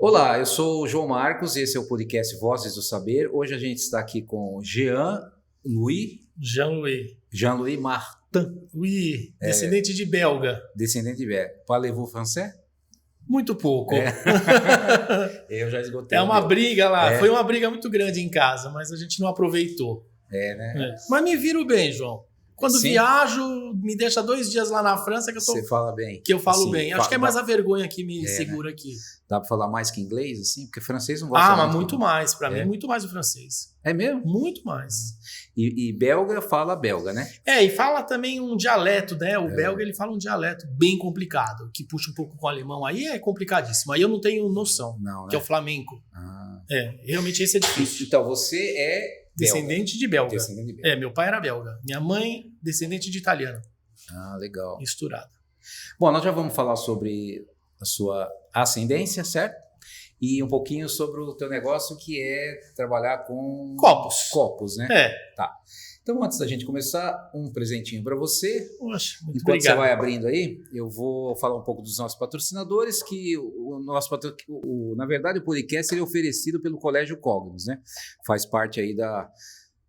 Olá, eu sou o João Marcos, esse é o podcast Vozes do Saber. Hoje a gente está aqui com Jean-Louis Martin. Oui, descendente de belga. Descendente de belga. Parlez-vous français? Muito pouco. Eu já esgotei. É uma briga lá. Foi uma briga muito grande em casa, mas a gente não aproveitou. Né? Mas me viro bem, João. Quando viajo, me deixa 2 dias lá na França que eu tô... Você fala bem. Que eu falo bem. Acho que é mais a vergonha que me segura aqui. Dá para falar mais que inglês, assim? Porque francês não gosta mas muito mais. Para mim, muito mais o francês. É mesmo? Muito mais. E belga fala belga, né? E fala também um dialeto, né? O belga, ele fala um dialeto bem complicado, que puxa um pouco com o alemão. Aí é complicadíssimo. Aí eu não tenho noção, não, né? Que é o flamenco. Realmente esse é difícil. Então, você é... Descendente de belga. Descendente de belga. Meu pai era belga. Minha mãe, descendente de italiano. Legal. Misturada. Bom, nós já vamos falar sobre a sua ascendência, certo? E um pouquinho sobre o teu negócio, que é trabalhar com... Copos, né? Tá. Então, antes da gente começar, um presentinho para você. Poxa, muito Enquanto obrigado. você vai abrindo aí, eu vou falar um pouco dos nossos patrocinadores, que na verdade, o podcast ele é oferecido pelo Colégio Cognos, né? Faz parte aí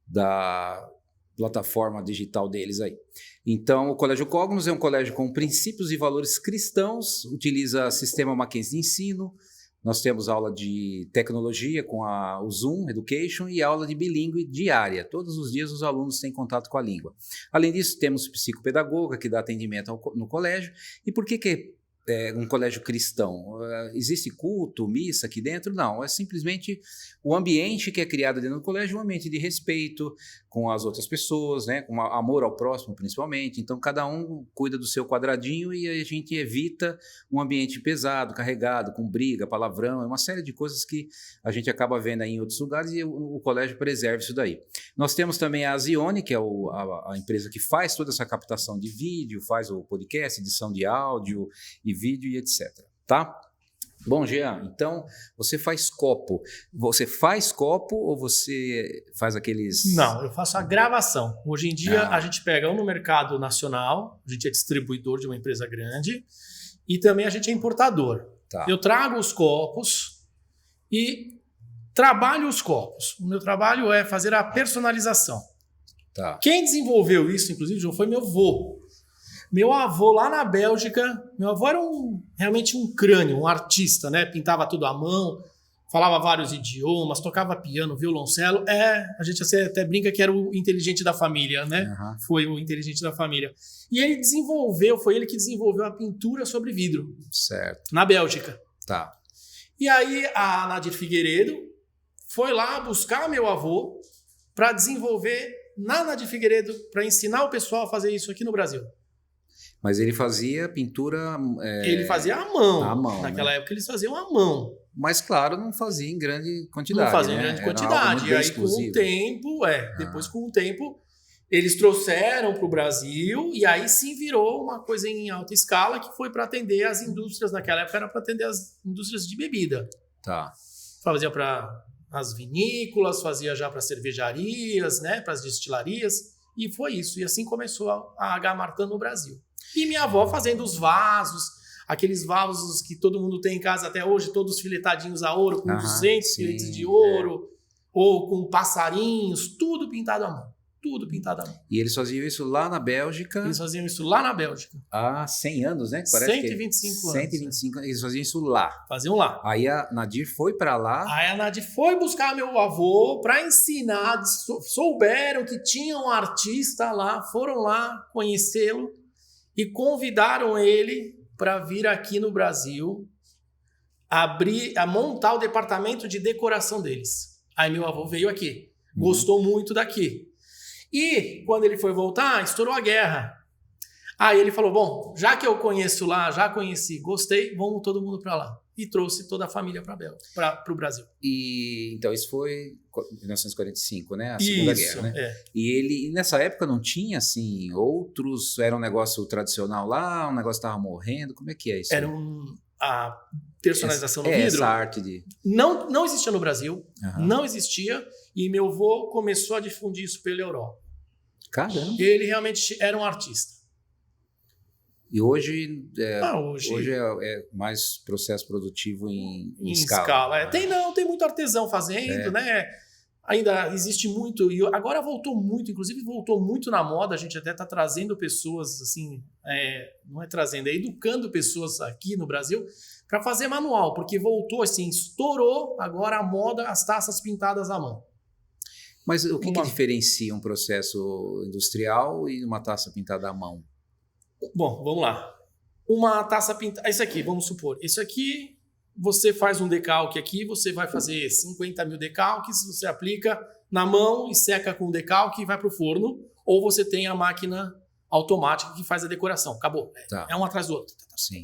da plataforma digital deles aí. Então, o Colégio Cognos é um colégio com princípios e valores cristãos, utiliza sistema Mackenzie de ensino. Nós temos aula de tecnologia com o Zoom Education e aula de bilíngue diária. Todos os dias os alunos têm contato com a língua. Além disso, temos psicopedagoga que dá atendimento no colégio. E por que é um colégio cristão? Existe culto, missa aqui dentro? Não, é simplesmente o ambiente que é criado dentro do colégio, um ambiente de respeito com as outras pessoas, né? Com amor ao próximo principalmente. Então cada um cuida do seu quadradinho e a gente evita um ambiente pesado, carregado, com briga, palavrão, é uma série de coisas que a gente acaba vendo aí em outros lugares e o colégio preserva isso daí. Nós temos também a Zione, que é a empresa que faz toda essa captação de vídeo, faz o podcast, edição de áudio e vídeo e etc. Tá? Bom, Jean, então você faz copo. Você faz copo ou você faz aqueles... Não, eu faço a gravação. Hoje em dia a gente pega no mercado nacional, a gente é distribuidor de uma empresa grande e também a gente é importador. Tá. Eu trago os copos e trabalho os copos. O meu trabalho é fazer a personalização. Tá. Quem desenvolveu isso, inclusive, João, foi meu avô. Meu avô lá na Bélgica, meu avô era realmente um crânio, um artista, né? Pintava tudo à mão, falava vários idiomas, tocava piano, violoncelo. A gente até brinca que era o inteligente da família, né? Uhum. Foi o inteligente da família. E foi ele que desenvolveu a pintura sobre vidro. Certo. Na Bélgica. Tá. E aí a Nadir Figueiredo foi lá buscar meu avô para desenvolver na Nadir Figueiredo, para ensinar o pessoal a fazer isso aqui no Brasil. Mas ele fazia pintura... Ele fazia à mão. À mão, Naquela né? época eles faziam à mão. Mas, claro, não fazia em grande quantidade. Não fazia né? em grande Era quantidade. E aí, exclusivo. com o tempo, depois com o tempo, eles trouxeram para o Brasil e aí sim virou uma coisa em alta escala que foi para atender as indústrias. Naquela época era para atender as indústrias de bebida. Tá. Fazia para as vinícolas, fazia já para cervejarias, né, para as destilarias. E foi isso. E assim começou a H. Martin no Brasil. E minha avó fazendo os vasos, aqueles vasos que todo mundo tem em casa até hoje, todos filetadinhos a ouro, com 200 filetes de ouro, ou com passarinhos, tudo pintado à mão. Tudo pintado à mão. E eles faziam isso lá na Bélgica? Eles faziam isso lá na Bélgica. Há 100 anos, né? Parece 125 anos. 125 anos. Eles faziam isso lá. Faziam lá. Aí a Nadir foi para lá. Aí a Nadir foi buscar meu avô para ensinar. Souberam que tinha um artista lá, foram lá conhecê-lo e convidaram ele para vir aqui no Brasil a montar o departamento de decoração deles. Aí meu avô veio aqui. Gostou muito daqui. E quando ele foi voltar, estourou a guerra. Aí ele falou, bom, já que eu conheço lá, já conheci, gostei, vamos todo mundo para lá. E trouxe toda a família para o Brasil. E então isso foi em 1945, né? A Segunda Guerra, né? E nessa época não tinha assim outros, era um negócio tradicional lá, um negócio estava morrendo, como é que é isso? Era a personalização no vidro. Essa arte de... Não existia no Brasil, não existia, e meu avô começou a difundir isso pela Europa. Caramba! Ele realmente era um artista. E hoje hoje é mais processo produtivo em em escala. escala. Tem muito artesão fazendo, né? Ainda existe muito, e agora voltou muito, inclusive voltou muito na moda, a gente até está trazendo pessoas, assim, não é trazendo, é educando pessoas aqui no Brasil para fazer manual, porque voltou, assim, estourou agora a moda, as taças pintadas à mão. Mas o que diferencia um processo industrial e uma taça pintada à mão? Bom, vamos lá. Uma taça pintada, isso aqui, vamos supor, isso aqui... Você faz um decalque aqui, você vai fazer 50 mil decalques, você aplica na mão e seca com o decalque e vai para o forno, ou você tem a máquina automática que faz a decoração. Acabou. Tá. É um atrás do outro. Sim.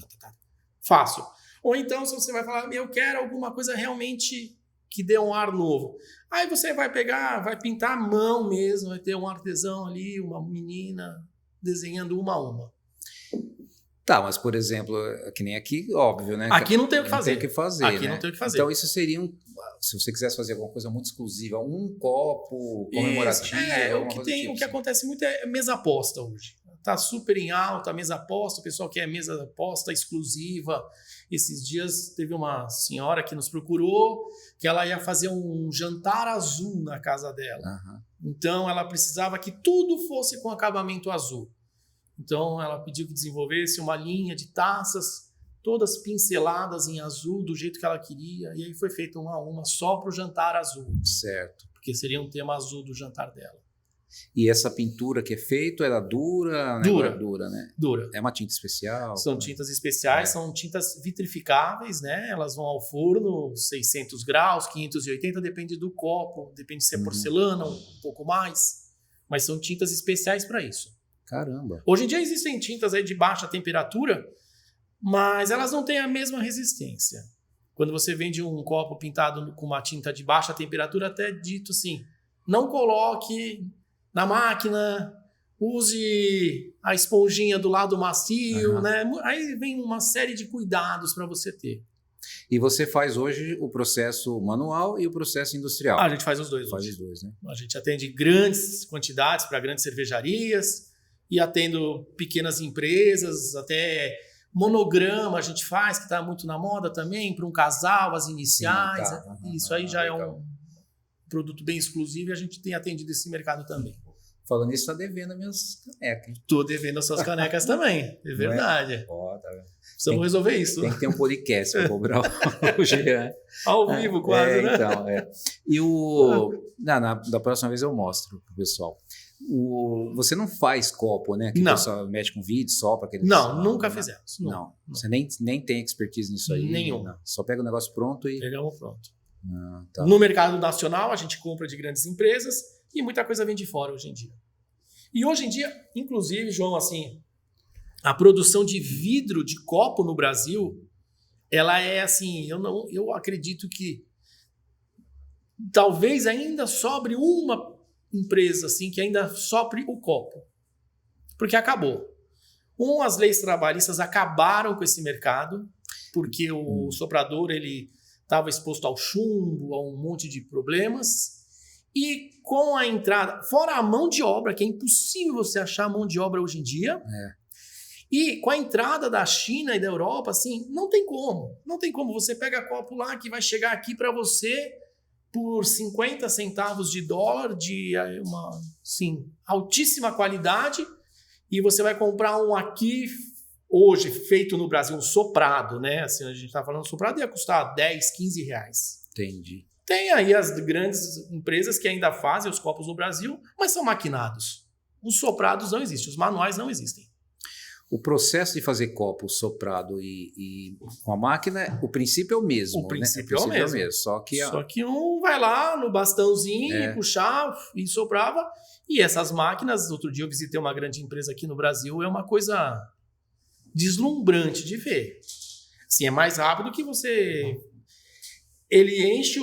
Fácil. Ou então, se você vai falar, eu quero alguma coisa realmente que dê um ar novo. Aí você vai pegar, vai pintar à mão mesmo, vai ter um artesão ali, uma menina desenhando uma a uma. Tá, mas por exemplo, que nem aqui, óbvio, né? Aqui não tem o que fazer. Aqui não tem o que fazer. Então isso seria se você quisesse fazer alguma coisa muito exclusiva, um copo comemorativo. O que acontece muito é mesa posta hoje. Tá super em alta a mesa posta, o pessoal quer mesa posta exclusiva. Esses dias teve uma senhora que nos procurou que ela ia fazer um jantar azul na casa dela. Uhum. Então ela precisava que tudo fosse com acabamento azul. Então, ela pediu que desenvolvesse uma linha de taças, todas pinceladas em azul, do jeito que ela queria. E aí foi feita uma a uma só para o jantar azul. Certo. Porque seria um tema azul do jantar dela. E essa pintura que é feita, ela dura? Dura, né? Dura. É uma tinta especial? São tintas especiais, são tintas vitrificáveis, né? Elas vão ao forno, 600 graus, 580, depende do copo, depende se é porcelana, um pouco mais. Mas são tintas especiais para isso. Caramba. Hoje em dia existem tintas aí de baixa temperatura, mas elas não têm a mesma resistência. Quando você vende um copo pintado com uma tinta de baixa temperatura, até é dito assim, não coloque na máquina, use a esponjinha do lado macio, né? Aí vem uma série de cuidados para você ter. E você faz hoje o processo manual e o processo industrial? A gente faz os dois. Faz os dois, né? A gente atende grandes quantidades para grandes cervejarias, e atendo pequenas empresas, até monograma a gente faz, que está muito na moda também, para um casal, as iniciais. Sim, isso aí já legal. É um produto bem exclusivo e a gente tem atendido esse mercado também. Falando nisso, está devendo as minhas canecas. Estou devendo as suas canecas também, é verdade. Tá vendo? Precisamos resolver isso. Tem que ter um podcast para cobrar o Jean. Ao vivo, quase, né? Então, E da próxima vez eu mostro pro pessoal. Você não faz copo, né? Que o pessoal mete com vídeo, sopra aquele. Não, nunca fizemos. Não. Você nem tem expertise nisso aí? Nenhum. Só pega o negócio pronto e... Pegamos pronto. Tá. No mercado nacional, a gente compra de grandes empresas e muita coisa vem de fora hoje em dia. E hoje em dia, inclusive, João, assim, a produção de vidro de copo no Brasil, ela é assim, eu acredito que talvez ainda sobre uma empresa assim que ainda sopre o copo, porque acabou. As leis trabalhistas acabaram com esse mercado, porque o soprador ele estava exposto ao chumbo, a um monte de problemas, e com a entrada, fora a mão de obra, que é impossível você achar mão de obra hoje em dia, e com a entrada da China e da Europa, assim, não tem como, você pega copo lá que vai chegar aqui para você por 50 centavos de dólar, de uma, assim, altíssima qualidade, e você vai comprar um aqui, hoje, feito no Brasil, um soprado, né? Assim, a gente está falando soprado, ia custar 10, 15 reais. Entendi. Tem aí as grandes empresas que ainda fazem os copos no Brasil, mas são maquinados. Os soprados não existem, os manuais não existem. O processo de fazer copo soprado e com a máquina, o princípio é o mesmo. O princípio, né? é o mesmo. Só que um vai lá no bastãozinho, puxar e soprava. E essas máquinas, outro dia eu visitei uma grande empresa aqui no Brasil, é uma coisa deslumbrante de ver. Assim, é mais rápido que você... Ele enche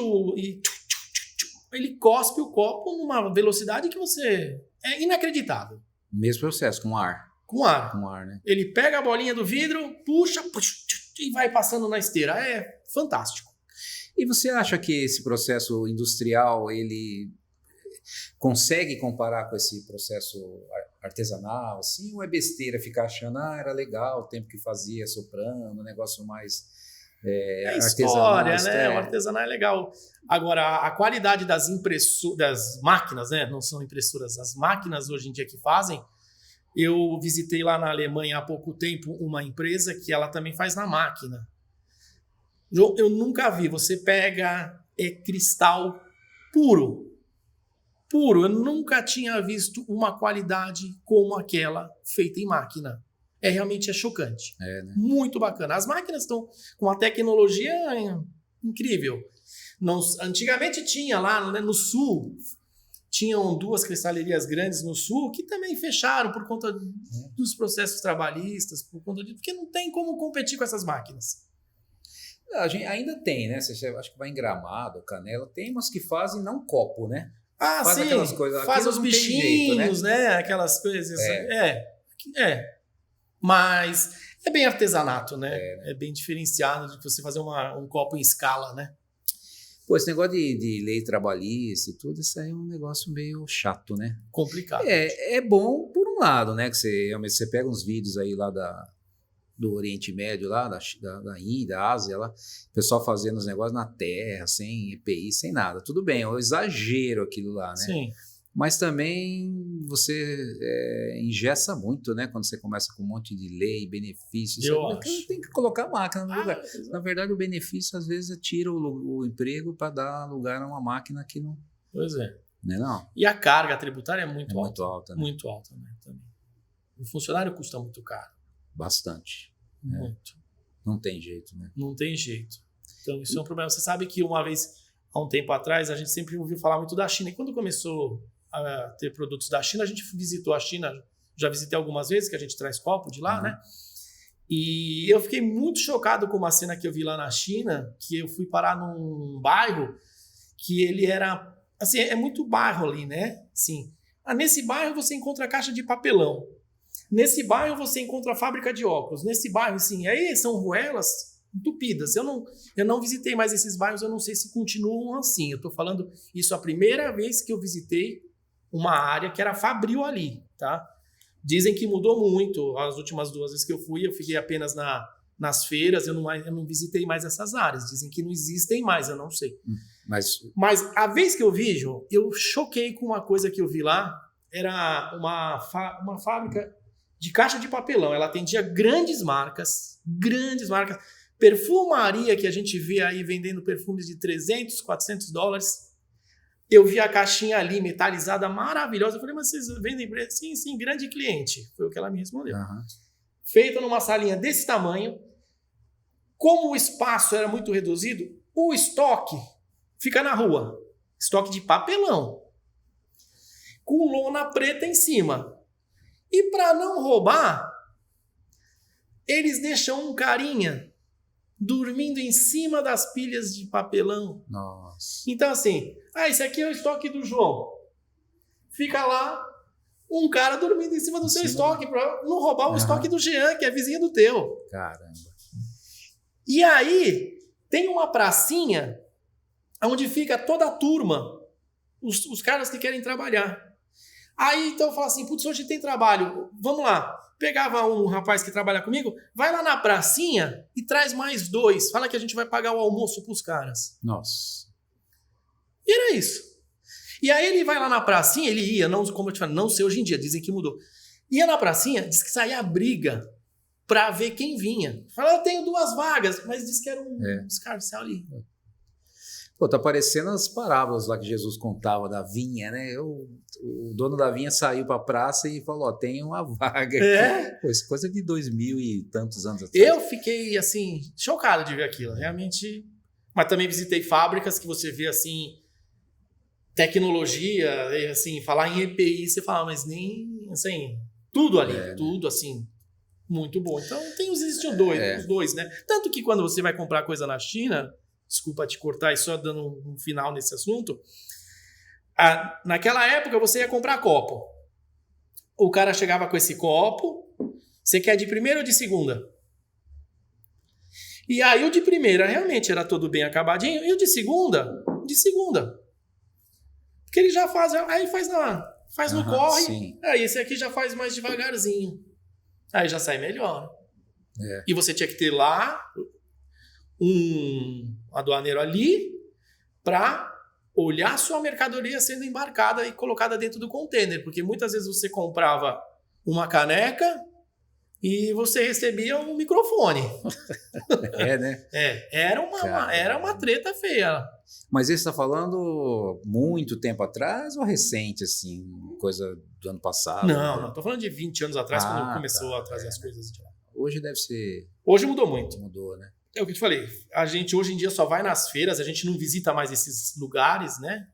ele cospe o copo numa velocidade que você... É inacreditável. Mesmo processo, com ar. Com ar. Com ar, né? Ele pega a bolinha do vidro, puxa e vai passando na esteira. É fantástico. E você acha que esse processo industrial, ele consegue comparar com esse processo artesanal, assim, ou é besteira ficar achando, era legal o tempo que fazia soprando, um negócio mais história, artesanal. né? O artesanal é legal. Agora, a qualidade das das máquinas, né? Não são impressoras, as máquinas hoje em dia que fazem. Eu visitei lá na Alemanha há pouco tempo uma empresa que ela também faz na máquina. Eu nunca vi. Você pega cristal puro. Puro. Eu nunca tinha visto uma qualidade como aquela feita em máquina. Realmente chocante. Né? Muito bacana. As máquinas estão com uma tecnologia incrível. Antigamente tinha lá, né, no sul, tinham 2 cristalerias grandes no sul que também fecharam por conta dos processos trabalhistas, porque não tem como competir com essas máquinas. A gente ainda tem, né? Você acho que vai em Gramado, Canela, tem umas que fazem não copo, né? Faz sim, aquelas coisas. Faz os bichinhos, jeito, né? Aquelas coisas. Mas é bem artesanato, né? É bem diferenciado de você fazer um copo em escala, né? Pô, esse negócio de lei trabalhista e tudo, isso aí é um negócio meio chato, né? Complicado. É bom por um lado, né? Que você pega uns vídeos aí lá do Oriente Médio, lá da Índia, da Ásia, lá, o pessoal fazendo os negócios na terra, sem EPI, sem nada. Tudo bem, é um exagero aquilo lá, né? Sim. Mas também você engessa muito, né? Quando você começa com um monte de lei, benefícios. Você tem que colocar a máquina no lugar. Na verdade, o benefício, às vezes, tira o emprego para dar lugar a uma máquina que não... Pois é. Não. E a carga tributária é muito alta. Muito alta, né? Muito alta, né? Também. O funcionário custa muito caro. Bastante. Muito. Não tem jeito, né? Não tem jeito. Então, isso é um problema. Você sabe que uma vez, há um tempo atrás, a gente sempre ouviu falar muito da China. E quando começou a ter produtos da China, a gente visitou a China, já visitei algumas vezes, que a gente traz copo de lá, né? E eu fiquei muito chocado com uma cena que eu vi lá na China, que eu fui parar num bairro que ele era... Assim, é muito bairro ali, né? Assim, nesse bairro você encontra caixa de papelão. Nesse bairro você encontra fábrica de óculos. Nesse bairro, assim, aí são ruelas entupidas. Eu não visitei mais esses bairros, eu não sei se continuam assim. Eu estou falando isso a primeira vez que eu visitei uma área que era fabril ali, tá? Dizem que mudou muito. As últimas 2 vezes que eu fui, eu fiquei apenas nas feiras, eu não visitei mais essas áreas. Dizem que não existem mais, eu não sei. Mas a vez que eu vi, João, eu choquei com uma coisa que eu vi lá. Era uma fábrica de caixa de papelão. Ela atendia grandes marcas. Perfumaria que a gente vê aí vendendo perfumes de $300, $400. Eu vi a caixinha ali, metalizada, maravilhosa. Eu falei, mas vocês vendem? Sim, grande cliente. Foi o que ela me respondeu. Feita numa salinha desse tamanho. Como o espaço era muito reduzido, o estoque fica na rua. Estoque de papelão. Com lona preta em cima. E para não roubar, eles deixam um carinha dormindo em cima das pilhas de papelão. Nossa. Então, assim, esse aqui é o estoque do João. Fica lá um cara dormindo em cima do seu estoque para não roubar o estoque do Jean, que é vizinho do teu. Caramba. E aí, tem uma pracinha onde fica toda a turma, os caras que querem trabalhar. Aí, então, eu falo assim, putz, hoje tem trabalho, vamos lá. Pegava um rapaz que trabalha comigo, vai lá na pracinha e traz mais 2. Fala que a gente vai pagar o almoço pros caras. Nossa. E era isso. E aí ele vai lá na pracinha, ele ia, não, como eu te falei, não sei hoje em dia, dizem que mudou. Ia na pracinha, diz que saía a briga pra ver quem vinha. Fala, eu tenho 2 vagas, mas diz que era um escarcel ali. Pô, tá parecendo as parábolas lá que Jesus contava da vinha, né? O dono da vinha saiu pra praça e falou, tem uma vaga aqui. Pô, isso é coisa de 2000 e tantos anos atrás. Eu fiquei, assim, chocado de ver aquilo, realmente. Mas também visitei fábricas que você vê, assim, tecnologia, e, assim, falar em EPI, você fala, mas nem, assim, tudo ali, tudo, assim, muito bom. Então, existem os dois, né? Tanto que quando você vai comprar coisa na China... Desculpa te cortar e só dando um final nesse assunto. Naquela época você ia comprar copo. O cara chegava com esse copo. Você quer de primeira ou de segunda? E aí o de primeira realmente era todo bem acabadinho. E o de segunda? De segunda. Porque ele já faz... Aí faz no corre, sim. aí esse aqui já faz mais devagarzinho. Aí já sai melhor. E você tinha que ter lá um aduaneiro ali para olhar sua mercadoria sendo embarcada e colocada dentro do container, porque muitas vezes você comprava uma caneca e você recebia um microfone. Né? Era uma treta feia. Mas você está falando muito tempo atrás ou recente, assim, coisa do ano passado? Não, tô falando de 20 anos atrás, quando começou a trazer as coisas de lá. Hoje deve ser... Hoje mudou muito. Mudou, né? É o que eu te falei, a gente hoje em dia só vai nas feiras, a gente não visita mais esses lugares, né?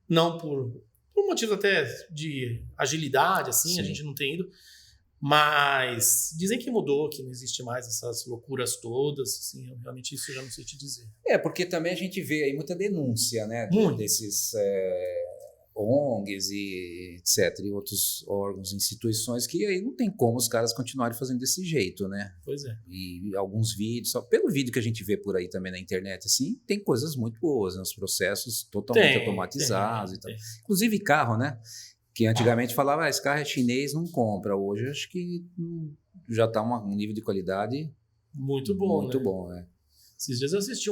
Não por motivos até de agilidade, assim, Sim. A gente não tem ido. Mas dizem que mudou, que não existe mais essas loucuras todas, assim, realmente isso eu já não sei te dizer. Porque também a gente vê aí muita denúncia, né? Desses ONGs e etc, e outros órgãos, instituições, que aí não tem como os caras continuarem fazendo desse jeito, né? Pois é. E alguns vídeos, só pelo vídeo que a gente vê por aí também na internet, assim, tem coisas muito boas, né? Os processos totalmente automatizados e tal. Inclusive carro, né? Que antigamente falava, esse carro é chinês, não compra. Hoje acho que já está um nível de qualidade muito bom, muito né? bom, né? Esses dias eu assisti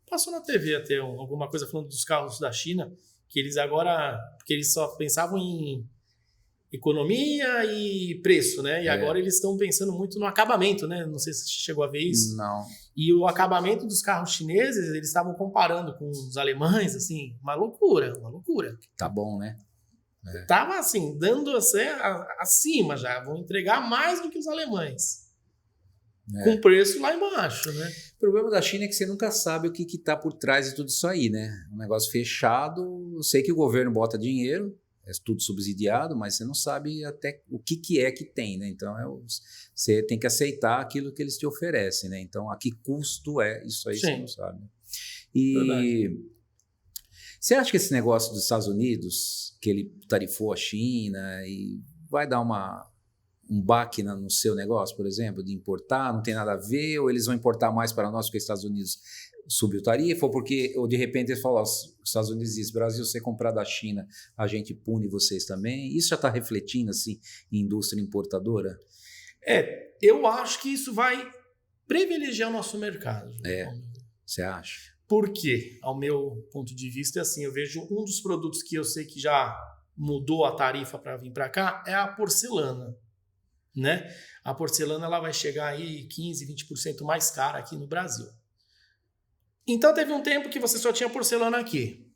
passou na TV até alguma coisa falando dos carros da China, que eles agora, porque eles só pensavam em economia e preço, né? E agora eles estão pensando muito no acabamento, né? Não sei se você chegou a ver isso. Não. E o acabamento dos carros chineses, eles estavam comparando com os alemães, assim, uma loucura. Tá bom, né? Tava assim, dando acima já, vão entregar mais do que os alemães. Com preço lá embaixo, né? O problema da China é que você nunca sabe o que está por trás de tudo isso aí, né? Um negócio fechado, eu sei que o governo bota dinheiro, é tudo subsidiado, mas você não sabe até o que é que tem, né? Então você tem que aceitar aquilo que eles te oferecem, né? Então a que custo é isso aí, você não sabe. E você acha que esse negócio dos Estados Unidos, que ele tarifou a China e vai dar um baque no seu negócio, por exemplo, de importar, não tem nada a ver, ou eles vão importar mais para nós porque os Estados Unidos subiu tarifa, ou de repente eles falam, os Estados Unidos dizem, Brasil, você comprar da China, a gente pune vocês também. Isso já está refletindo assim, em indústria importadora? Eu acho que isso vai privilegiar o nosso mercado. Você acha? Por quê? Ao meu ponto de vista, é assim, eu vejo um dos produtos que eu sei que já mudou a tarifa para vir para cá é a porcelana, né? A porcelana ela vai chegar aí 15%, 20% mais cara aqui no Brasil. Então teve um tempo que você só tinha porcelana aqui.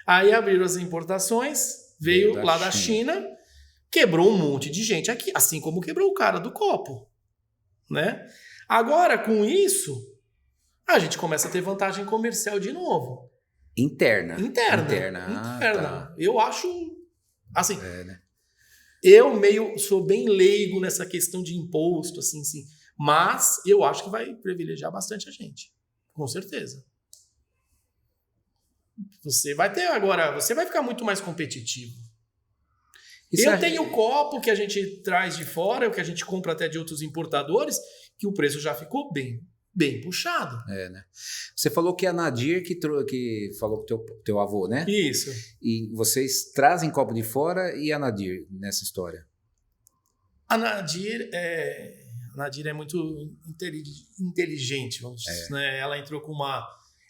Aí abriram as importações, veio lá da China, quebrou um monte de gente aqui, assim como quebrou o cara do copo, né? Agora, com isso, a gente começa a ter vantagem comercial de novo. Interna. Tá. Eu acho, assim, né? Eu sou bem leigo nessa questão de imposto, assim, mas eu acho que vai privilegiar bastante a gente, com certeza. Você vai ficar muito mais competitivo. Eu tenho o copo que a gente traz de fora, o que a gente compra até de outros importadores, que o preço já ficou bem puxado. Né? Você falou que a Nadir que falou com teu avô, né? Isso. E vocês trazem copo de fora e a Nadir nessa história? A Nadir é muito inteligente, vamos dizer, né? Ela entrou com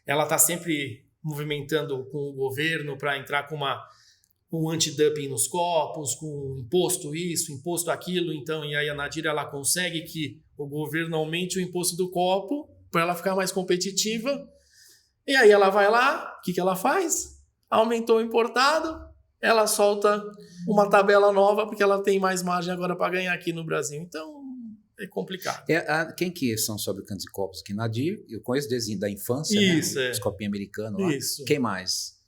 ela está sempre movimentando com o governo para entrar com um anti-dumping nos copos, com imposto isso, imposto aquilo. Então, e aí a Nadir ela consegue que o governo aumente o imposto do copo para ela ficar mais competitiva. E aí ela vai lá, o que ela faz? Aumentou o importado, ela solta uma tabela nova porque ela tem mais margem agora para ganhar aqui no Brasil. Então, é complicado. Quem que são os fabricantes de copos aqui? Nadir, eu conheço desde da infância, isso, né? Os copinhos americanos lá. Isso. Quem mais?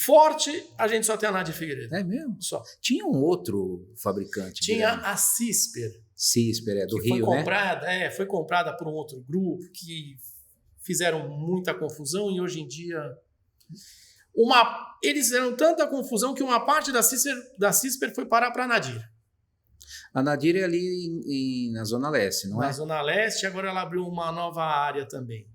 Forte, a gente só tem a Nadir Figueiredo. É mesmo? Só. Tinha um outro fabricante. Tinha grande. a Cisper. Cisper, do Rio, né? Foi comprada por um outro grupo que fizeram muita confusão e hoje em dia eles fizeram tanta confusão que uma parte da Cisper foi parar para a Nadir. A Nadir é ali na Zona Leste, não é? Na Zona Leste, agora ela abriu uma nova área também.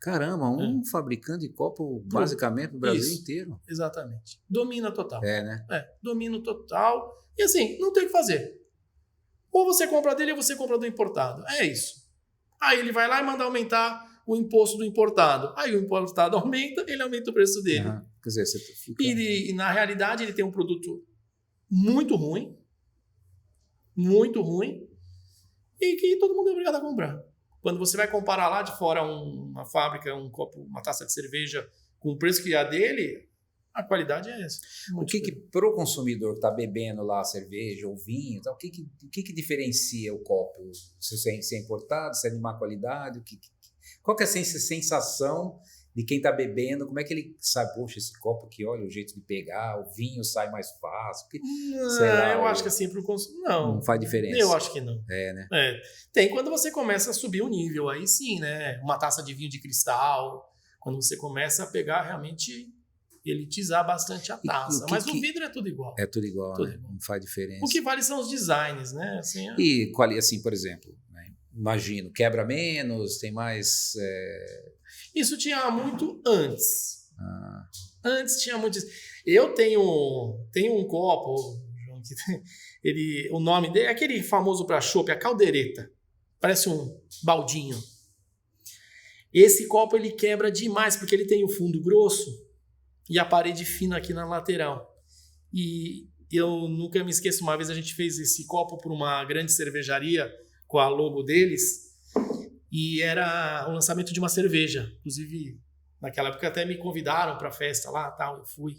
Caramba, um fabricante de copo basicamente no Brasil inteiro. Exatamente. Domina total. Né? Domina total. E assim, não tem o que fazer. Ou você compra dele ou você compra do importado. É isso. Aí ele vai lá e manda aumentar o imposto do importado. Aí o importado aumenta, ele aumenta o preço dele. Quer dizer, você fica... E na realidade ele tem um produto muito ruim, e que todo mundo é obrigado a comprar. Quando você vai comparar lá de fora uma fábrica, um copo, uma taça de cerveja com o preço que é a dele, a qualidade é essa. O que para o consumidor que está bebendo lá cerveja ou vinho, o que diferencia o copo? Se é importado, se é de má qualidade? Qual que é a sensação de quem está bebendo? Como é que ele sabe, poxa, esse copo aqui, olha o jeito de pegar, o vinho sai mais fácil? Eu acho que assim, para o consumidor, não faz diferença. Eu acho que não. Né? Tem quando você começa a subir o nível, aí sim, né? Uma taça de vinho de cristal, quando você começa a pegar realmente... elitizar bastante a taça. Mas o vidro é tudo igual. É tudo igual, né? Não faz diferença. O que vale são os designs, né? Assim, E, assim, por exemplo, né? Imagino, quebra menos, tem mais... Isso tinha muito antes. Antes tinha muito... Eu tenho um copo, o nome dele é aquele famoso para chopp, a caldeireta. Parece um baldinho. Esse copo ele quebra demais, porque ele tem o fundo grosso e a parede fina aqui na lateral. E eu nunca me esqueço, uma vez a gente fez esse copo para uma grande cervejaria com a logo deles, e era o lançamento de uma cerveja. Inclusive, naquela época até me convidaram para a festa lá, tal, eu fui.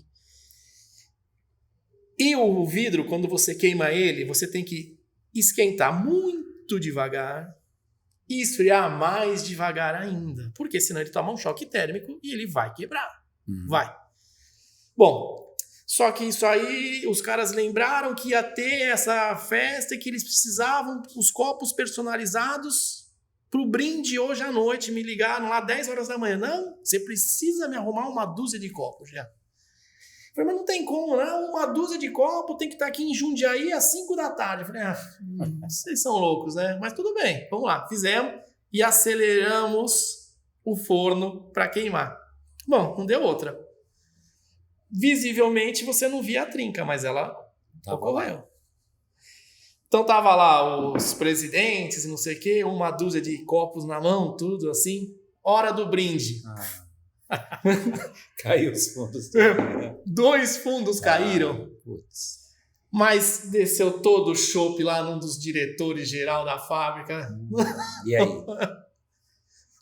E o vidro, quando você queima ele, você tem que esquentar muito devagar e esfriar mais devagar ainda, porque senão ele toma um choque térmico e ele vai quebrar. Vai. Bom, só que isso aí, os caras lembraram que ia ter essa festa e que eles precisavam os copos personalizados pro brinde hoje à noite. Me ligaram lá 10 horas da manhã. Não, você precisa me arrumar uma dúzia de copos já. Eu falei, mas não tem como, não. Uma dúzia de copos tem que estar aqui em Jundiaí às 5 da tarde. Eu falei, vocês são loucos, né? Mas tudo bem, vamos lá. Fizemos e aceleramos o forno para queimar. Bom, não deu outra. Visivelmente você não via a trinca, mas ela ocorreu. Então tava lá os presidentes, não sei o quê, uma dúzia de copos na mão, tudo assim. Hora do brinde. Caiu os fundos. 2 fundos caíram. Putz. Mas desceu todo o chopp lá num dos diretores geral da fábrica. E aí?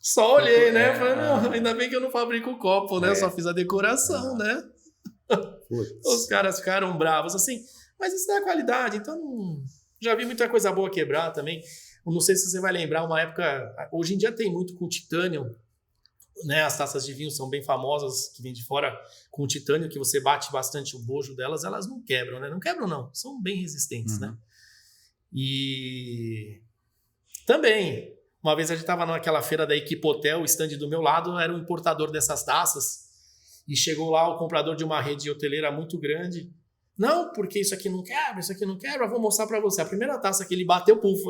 Só olhei, né? Falei, não, ainda bem que eu não fabrico copo, né? Eu só fiz a decoração, né? Putz. Os caras ficaram bravos, assim. Mas isso não é qualidade, então já vi muita coisa boa quebrar também. Eu não sei se você vai lembrar uma época... Hoje em dia tem muito com titânio, né? As taças de vinho são bem famosas, que vêm de fora com titânio, que você bate bastante o bojo delas, elas não quebram, né? Não quebram, não. São bem resistentes, né? E também... Uma vez a gente estava naquela feira da Equipotel, o stand do meu lado era o importador dessas taças. E chegou lá o comprador de uma rede hoteleira muito grande. Não, porque isso aqui não quebra, vou mostrar para você. A primeira taça que ele bateu, puf.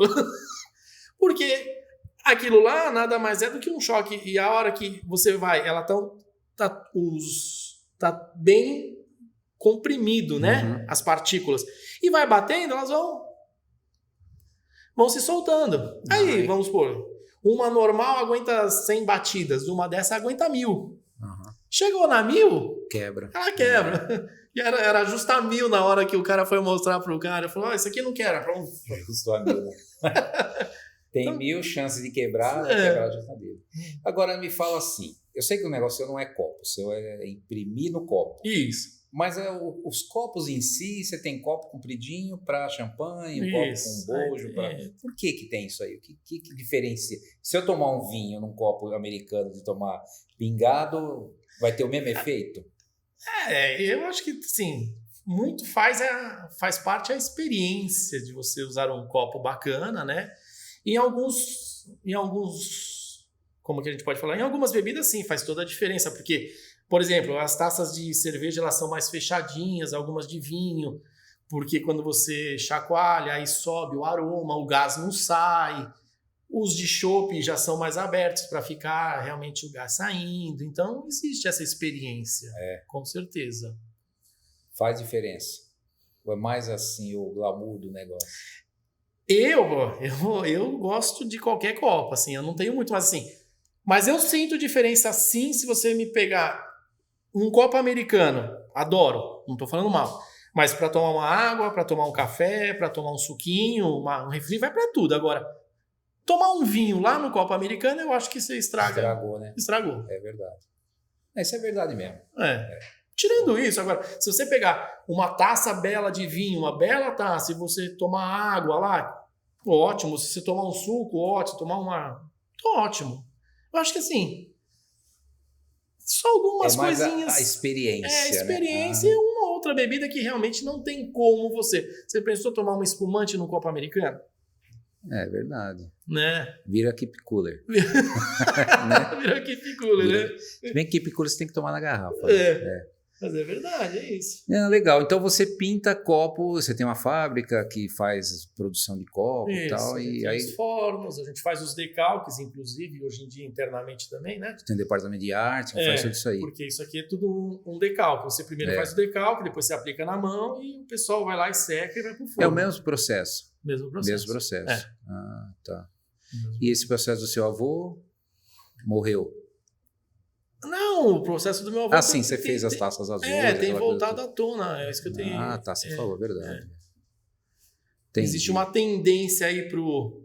Porque aquilo lá nada mais é do que um choque. E a hora que você vai, ela tá bem comprimido, né? As partículas. E vai batendo, elas vão se soltando. Aí, vamos supor, uma normal aguenta 100 batidas, uma dessa aguenta 1000. Chegou na 1000, quebra. Ela quebra. E era justo a 1000 na hora que o cara foi mostrar pro cara. Ele falou, isso aqui não quebra. Justo a 1000. Tem então, 1000 chances de quebrar, quebrar justo a 1000. Agora me fala assim, eu sei que o negócio seu não é copo, o seu é imprimir no copo. Isso. Mas os copos em si, você tem copo compridinho para champanhe, um copo com bojo. Por que tem isso aí? O que diferencia? Se eu tomar um vinho num copo americano de tomar pingado, vai ter o mesmo efeito? Eu acho que sim. Muito faz parte a experiência de você usar um copo bacana, né? Em alguns, como que a gente pode falar? Em algumas bebidas, sim, faz toda a diferença, porque... Por exemplo, as taças de cerveja elas são mais fechadinhas, algumas de vinho, porque quando você chacoalha, aí sobe o aroma, o gás não sai. Os de chopp já são mais abertos para ficar realmente o gás saindo. Então, existe essa experiência, com certeza. Faz diferença. Ou é mais assim o glamour do negócio? Eu gosto de qualquer copo, assim. Eu não tenho muito, mas assim... Mas eu sinto diferença, sim, se você me pegar um copo americano. Adoro, não tô falando mal. Mas para tomar uma água, para tomar um café, para tomar um suquinho, um refri, vai para tudo. Agora, tomar um vinho lá no copo americano, eu acho que você estraga. Estragou, né? Estragou. É verdade. Isso é verdade mesmo. Tirando isso, agora, se você pegar uma taça bela de vinho, uma bela taça, e você tomar água lá, ótimo. Se você tomar um suco, ótimo. Tomar uma... ótimo. Eu acho que assim... Só algumas coisinhas. A experiência. A experiência e uma outra bebida que realmente não tem como você. Você pensou tomar um espumante num copo americano? É verdade. Né? Vira keep cooler. Vira keep cooler, né? Se bem que keep cooler você tem que tomar na garrafa. Mas é verdade, é isso. Legal. Então você pinta copo, você tem uma fábrica que faz produção de copo e tal. E aí as formas, a gente faz os decalques, inclusive, hoje em dia internamente também, né? Tem um departamento de arte que faz tudo isso aí. Porque isso aqui é tudo um decalque. Você primeiro faz o decalque, depois você aplica na mão e o pessoal vai lá e seca e vai pro forno. É o mesmo processo. Mesmo processo. Ah, tá. E esse processo do seu avô morreu? Não, o processo do meu avô... sim, você fez as taças azuis. Tem voltado à tona, é isso que eu tenho... Você falou, verdade. Existe uma tendência aí pro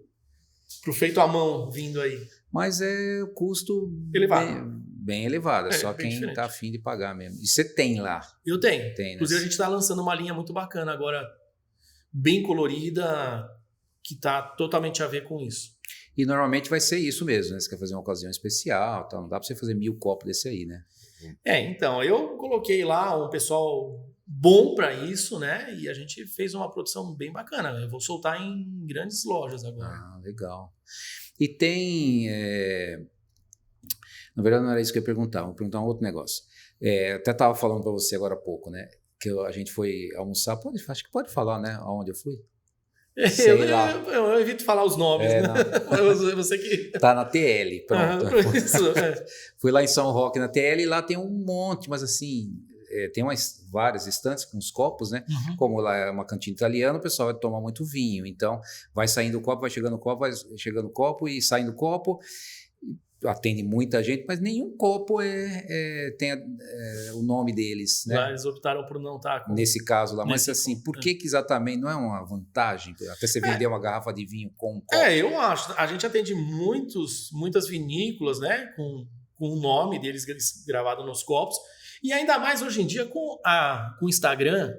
feito à mão vindo aí. Mas é o custo elevado. Bem elevado, é só quem está afim de pagar mesmo. E você tem lá? Eu tenho. Inclusive né? a gente está lançando uma linha muito bacana agora, bem colorida, que está totalmente a ver com isso. E normalmente vai ser isso mesmo, né? Você quer fazer uma ocasião especial, tal. Não dá para você fazer 1000 copos desse aí, né? Então, eu coloquei lá um pessoal bom para isso, né? E a gente fez uma produção bem bacana. Eu vou soltar em grandes lojas agora. Legal. E tem... Na verdade, não era isso que eu ia perguntar. Vou perguntar um outro negócio. Até estava falando para você agora há pouco, né? Que a gente foi almoçar. Acho que pode falar, né? Aonde eu fui? Eu evito falar os nomes, né? Você que... Tá na TL, pronto. Isso, Fui lá em São Roque na TL e lá tem um monte, mas assim, tem várias estantes com os copos, né? Como lá é uma cantina italiana, o pessoal vai tomar muito vinho. Então, vai saindo o copo, vai chegando o copo, vai chegando o copo e saindo o copo. Atende muita gente, mas nenhum copo tem o nome deles, né? Lá eles optaram por não estar nesse caso lá, mas assim, por que exatamente não é uma vantagem até você vender uma garrafa de vinho com um copo? Eu acho. A gente atende muitas vinícolas, né? Com o nome deles gravado nos copos, e ainda mais hoje em dia com o Instagram.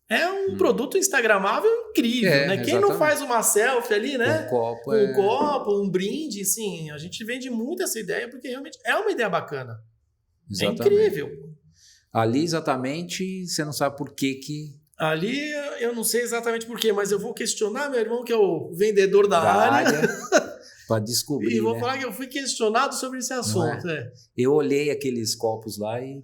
É um produto instagramável incrível, né? Quem não faz uma selfie ali, né? Com um copo, um brinde, assim, a gente vende muito essa ideia porque realmente é uma ideia bacana. Exatamente. É incrível. Ali exatamente, você não sabe por que Ali eu não sei exatamente por quê, mas eu vou questionar meu irmão, que é o vendedor da área. Para descobrir. E vou falar que eu fui questionado sobre esse assunto. Eu olhei aqueles copos lá e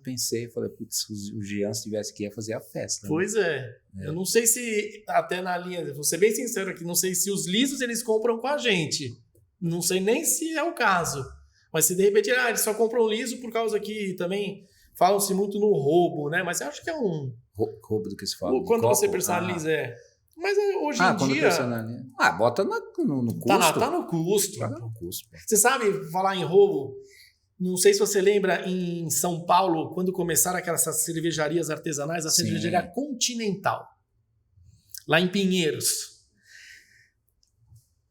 falei, putz, o Jean, se tivesse aqui, ia fazer a festa. Pois é. Eu não sei se, até na linha, vou ser bem sincero aqui, não sei se os lisos eles compram com a gente. Não sei nem se é o caso. Mas se de repente eles só compram liso por causa que também falam-se muito no roubo, né? Mas eu acho que é um... Roubo do que se fala? Quando você personaliza, Mas hoje em dia... bota no custo. Tá no custo. Tá no custo. Você sabe falar em roubo? Não sei se você lembra em São Paulo, quando começaram aquelas cervejarias artesanais, a cervejaria Continental, lá em Pinheiros.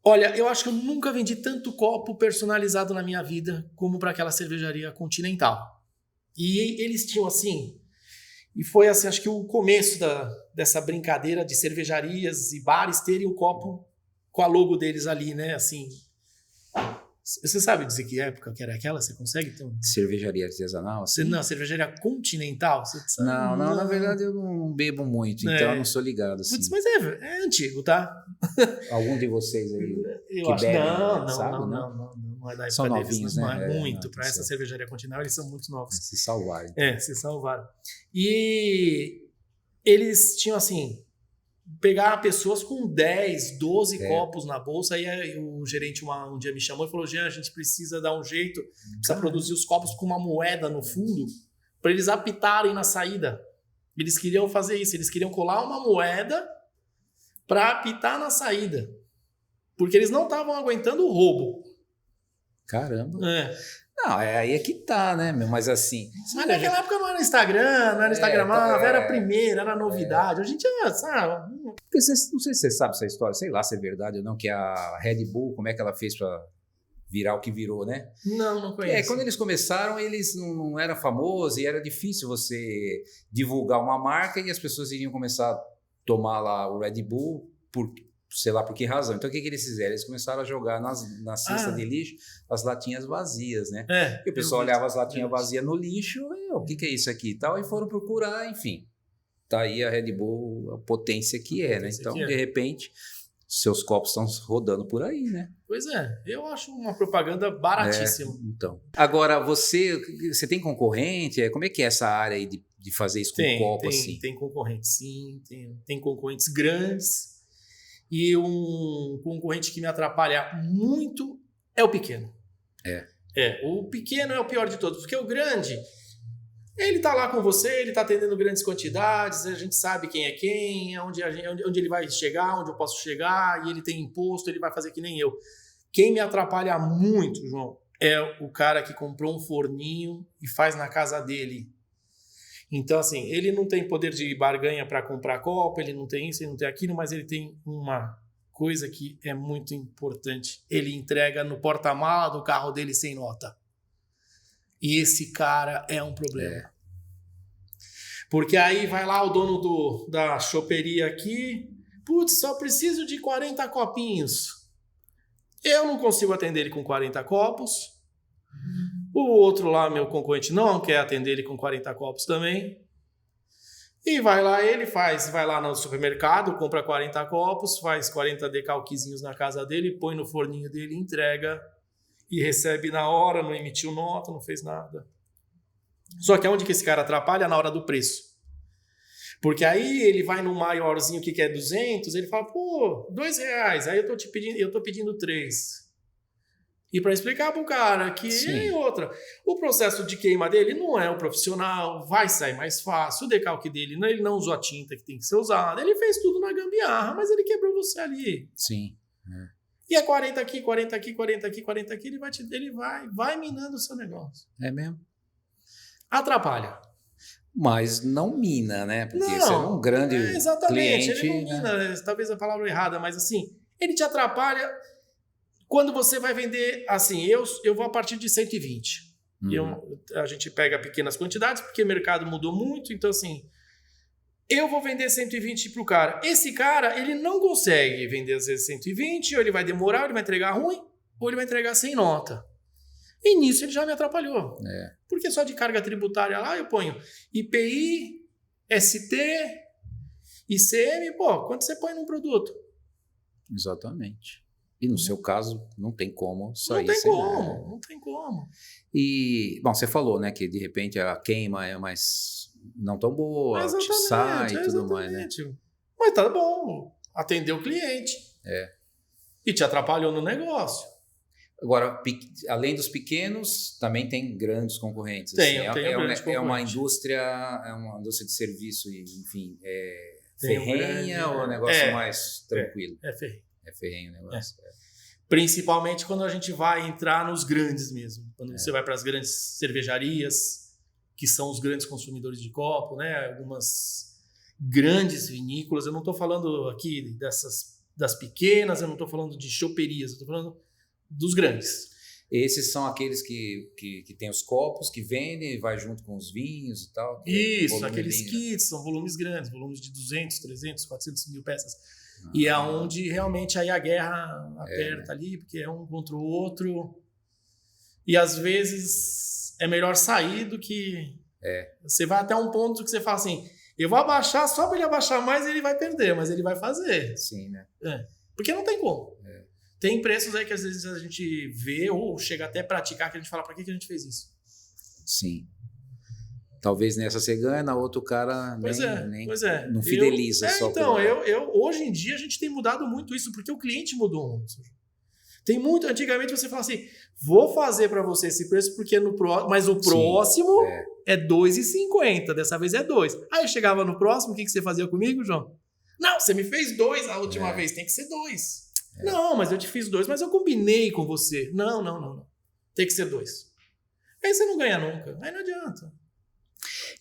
Olha, eu acho que eu nunca vendi tanto copo personalizado na minha vida como para aquela cervejaria Continental. E eles tinham assim... E foi assim, acho que o começo dessa brincadeira de cervejarias e bares terem um copo com a logo deles ali, né? Assim, você sabe dizer que época que era aquela? Você consegue ter cervejaria artesanal? Assim? Não, cervejaria Continental? Não, na verdade eu não bebo muito, então eu não sou ligado. Assim. Putz, mas é antigo, tá? Algum de vocês aí eu que acho, bebem, não, sabe? Não é da época são deles, novinhos, não né? É muito. Para essa cervejaria Continental, eles são muito novos. Se salvarem. Se salvaram. E eles tinham, assim, pegar pessoas com 10, 12 copos na bolsa. Aí o gerente um dia me chamou e falou: Jean, a gente precisa dar um jeito, precisa produzir os copos com uma moeda no fundo para eles apitarem na saída. Eles queriam fazer isso, eles queriam colar uma moeda para apitar na saída. Porque eles não estavam aguentando o roubo. Caramba. Não, aí é que tá, né, meu? Mas assim... Mas naquela época não era Instagram, não era Instagramável, era a primeira, era a novidade. Hoje em dia, sabe... Porque não sei se você sabe essa história, sei lá se é verdade ou não, que a Red Bull, como é que ela fez pra virar o que virou, né? Não conheço. Quando eles começaram, eles não eram famosos e era difícil você divulgar uma marca e as pessoas iriam começar a tomar lá o Red Bull por... sei lá por que razão. Então, o que eles fizeram? Eles começaram a jogar na cesta de lixo as latinhas vazias, né? E o pessoal olhava as latinhas vazias no lixo, e, o que é isso aqui e tal, e foram procurar, enfim. Tá aí a Red Bull, a potência que é, né? Então, de repente, seus copos estão rodando por aí, né? Pois é, eu acho uma propaganda baratíssima. Então. Agora, você tem concorrente? Como é que é essa área aí de fazer isso com copo, assim? Tem concorrentes, sim. Tem concorrentes grandes. E um concorrente que me atrapalha muito é o pequeno. O pequeno é o pior de todos, porque o grande, ele tá lá com você, ele tá atendendo grandes quantidades, a gente sabe quem é quem, onde ele vai chegar, onde eu posso chegar, e ele tem imposto, ele vai fazer que nem eu. Quem me atrapalha muito, João, é o cara que comprou um forninho e faz na casa dele. Então, assim, ele não tem poder de barganha para comprar copo, ele não tem isso, ele não tem aquilo, mas ele tem uma coisa que é muito importante. Ele entrega no porta-mala do carro dele sem nota. E esse cara é um problema. Porque aí vai lá o dono da choperia aqui, putz, só preciso de 40 copinhos. Eu não consigo atender ele com 40 copos. O outro lá, meu concorrente, não quer atender ele com 40 copos também. E vai lá no supermercado, compra 40 copos, faz 40 decalquezinhos na casa dele, põe no forninho dele, entrega e recebe na hora, não emitiu nota, não fez nada. Só que aonde que esse cara atrapalha? Na hora do preço. Porque aí ele vai no maiorzinho que quer 200, ele fala, pô, R$2, aí eu tô pedindo 3. E para explicar para o cara que o processo de queima dele não é o profissional, vai sair mais fácil, o decalque dele, ele não usou a tinta que tem que ser usada, ele fez tudo na gambiarra, mas ele quebrou você ali. Sim. E é 40 aqui, 40 aqui, 40 aqui, 40 aqui, ele vai minando o seu negócio. É mesmo? Atrapalha. Mas não mina, né? Porque você é um grande exatamente, cliente. Ele não mina, talvez a palavra errada, mas assim, ele te atrapalha quando você vai vender, assim, eu vou a partir de 120. A gente pega pequenas quantidades, porque o mercado mudou muito, então assim, eu vou vender 120 para o cara. Esse cara, ele não consegue vender às vezes 120, ou ele vai demorar, ou ele vai entregar ruim, ou ele vai entregar sem nota. E nisso ele já me atrapalhou. Porque só de carga tributária lá eu ponho IPI, ST, ICM, pô, quanto você põe num produto? Exatamente. E no seu caso, não tem como sair. Não tem como. E, bom, você falou, né, que de repente a queima é mais não tão boa, sai e tudo mais, né? Mas tá bom, atendeu o cliente. E te atrapalhou no negócio. Agora, além dos pequenos, também tem grandes concorrentes. É uma indústria de serviço, enfim, ferrenha ou é um negócio mais tranquilo? É ferrenho. É ferrenho o negócio. Principalmente quando a gente vai entrar nos grandes mesmo. Quando você vai para as grandes cervejarias, que são os grandes consumidores de copo, né? Algumas grandes vinícolas. Eu não estou falando aqui das pequenas, eu não estou falando de choperias, eu estou falando dos grandes. Esses são aqueles que têm os copos, que vendem e vai junto com os vinhos e tal. Isso, aqueles kits, são volumes grandes, volumes de 200, 300, 400 mil peças. E é onde realmente aí a guerra aperta ali, porque é um contra o outro. E às vezes é melhor sair do que... Você vai até um ponto que você fala assim, eu vou abaixar, só para ele abaixar mais ele vai perder, mas ele vai fazer. Sim, né? Porque não tem como. Tem preços aí que às vezes a gente vê ou chega até a praticar, que a gente fala, para que a gente fez isso? Sim. Talvez nessa você ganha, na outra o cara nem não fideliza só. Então, hoje em dia a gente tem mudado muito isso, porque o cliente mudou muito. Tem muito. Antigamente você fala assim: vou fazer para você esse preço, porque mas o próximo é R$2,50. Dessa vez é 2. Aí eu chegava no próximo, o que você fazia comigo, João? Não, você me fez 2 a última vez, tem que ser 2. Não, mas eu te fiz 2, mas eu combinei com você. Não. Tem que ser 2. Aí você não ganha nunca. Aí não adianta.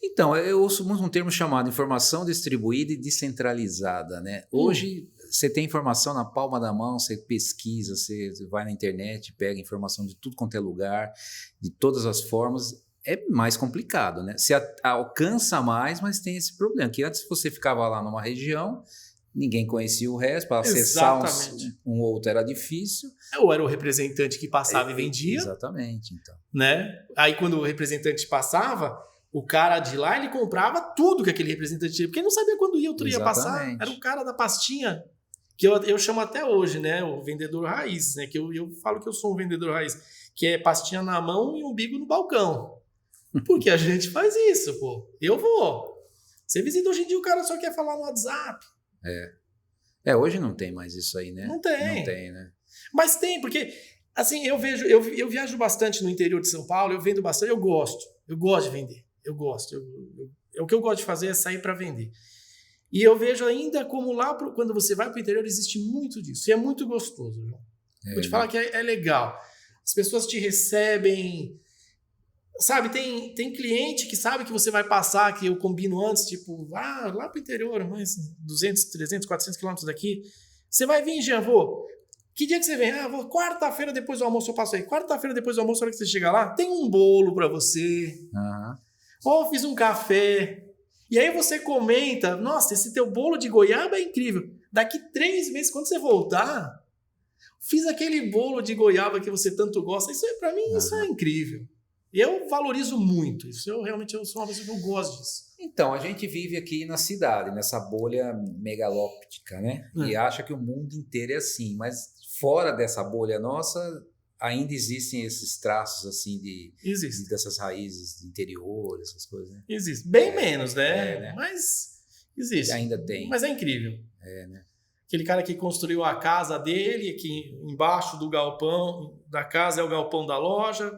Então, eu ouço muito um termo chamado informação distribuída e descentralizada, né? Hoje, você tem informação na palma da mão, você pesquisa, você vai na internet, pega informação de tudo quanto é lugar, de todas as formas. É mais complicado, né? Você alcança mais, mas tem esse problema, que antes você ficava lá numa região, ninguém conhecia o resto, para acessar um outro era difícil. Ou era o representante que passava e vendia. Exatamente, então. Né? Aí quando o representante passava, o cara de lá, ele comprava tudo que aquele representante tinha, porque ele não sabia quando outro ia passar. Era o cara da pastinha, que eu chamo até hoje, né? O vendedor raiz, né? Que eu falo que eu sou um vendedor raiz, que é pastinha na mão e umbigo no balcão. Porque a gente faz isso, pô. Eu vou. Você visita hoje em dia, o cara só quer falar no WhatsApp. Hoje não tem mais isso aí, né? Não tem. Não tem, né? Mas tem, porque, assim, eu viajo bastante no interior de São Paulo, eu vendo bastante, eu gosto de vender. Eu gosto. O que eu gosto de fazer é sair para vender. E eu vejo ainda como lá, quando você vai para o interior, existe muito disso. E é muito gostoso, João. Vou te falar que é legal. As pessoas te recebem. Sabe, tem cliente que sabe que você vai passar, que eu combino antes, tipo, lá para o interior, mais 200, 300, 400 quilômetros daqui. Você vai vir, Jean, vou. Que dia que você vem? Vou quarta-feira depois do almoço, eu passo aí. Quarta-feira depois do almoço, na hora que você chegar lá, tem um bolo para você. Fiz um café. E aí você comenta, nossa, esse teu bolo de goiaba é incrível. Daqui 3 meses, quando você voltar, fiz aquele bolo de goiaba que você tanto gosta. Isso para mim, isso é incrível. Eu valorizo muito isso. Eu sou uma pessoa que eu gosto disso. Então, a gente vive aqui na cidade, nessa bolha megalóptica, né? E acha que o mundo inteiro é assim. Mas fora dessa bolha nossa, ainda existem esses traços assim dessas raízes de interior, essas coisas, né? Existe. Bem menos, né? Mas existe. Ainda tem. Mas é incrível. Né? Aquele cara que construiu a casa dele, que embaixo do galpão da casa é o galpão da loja.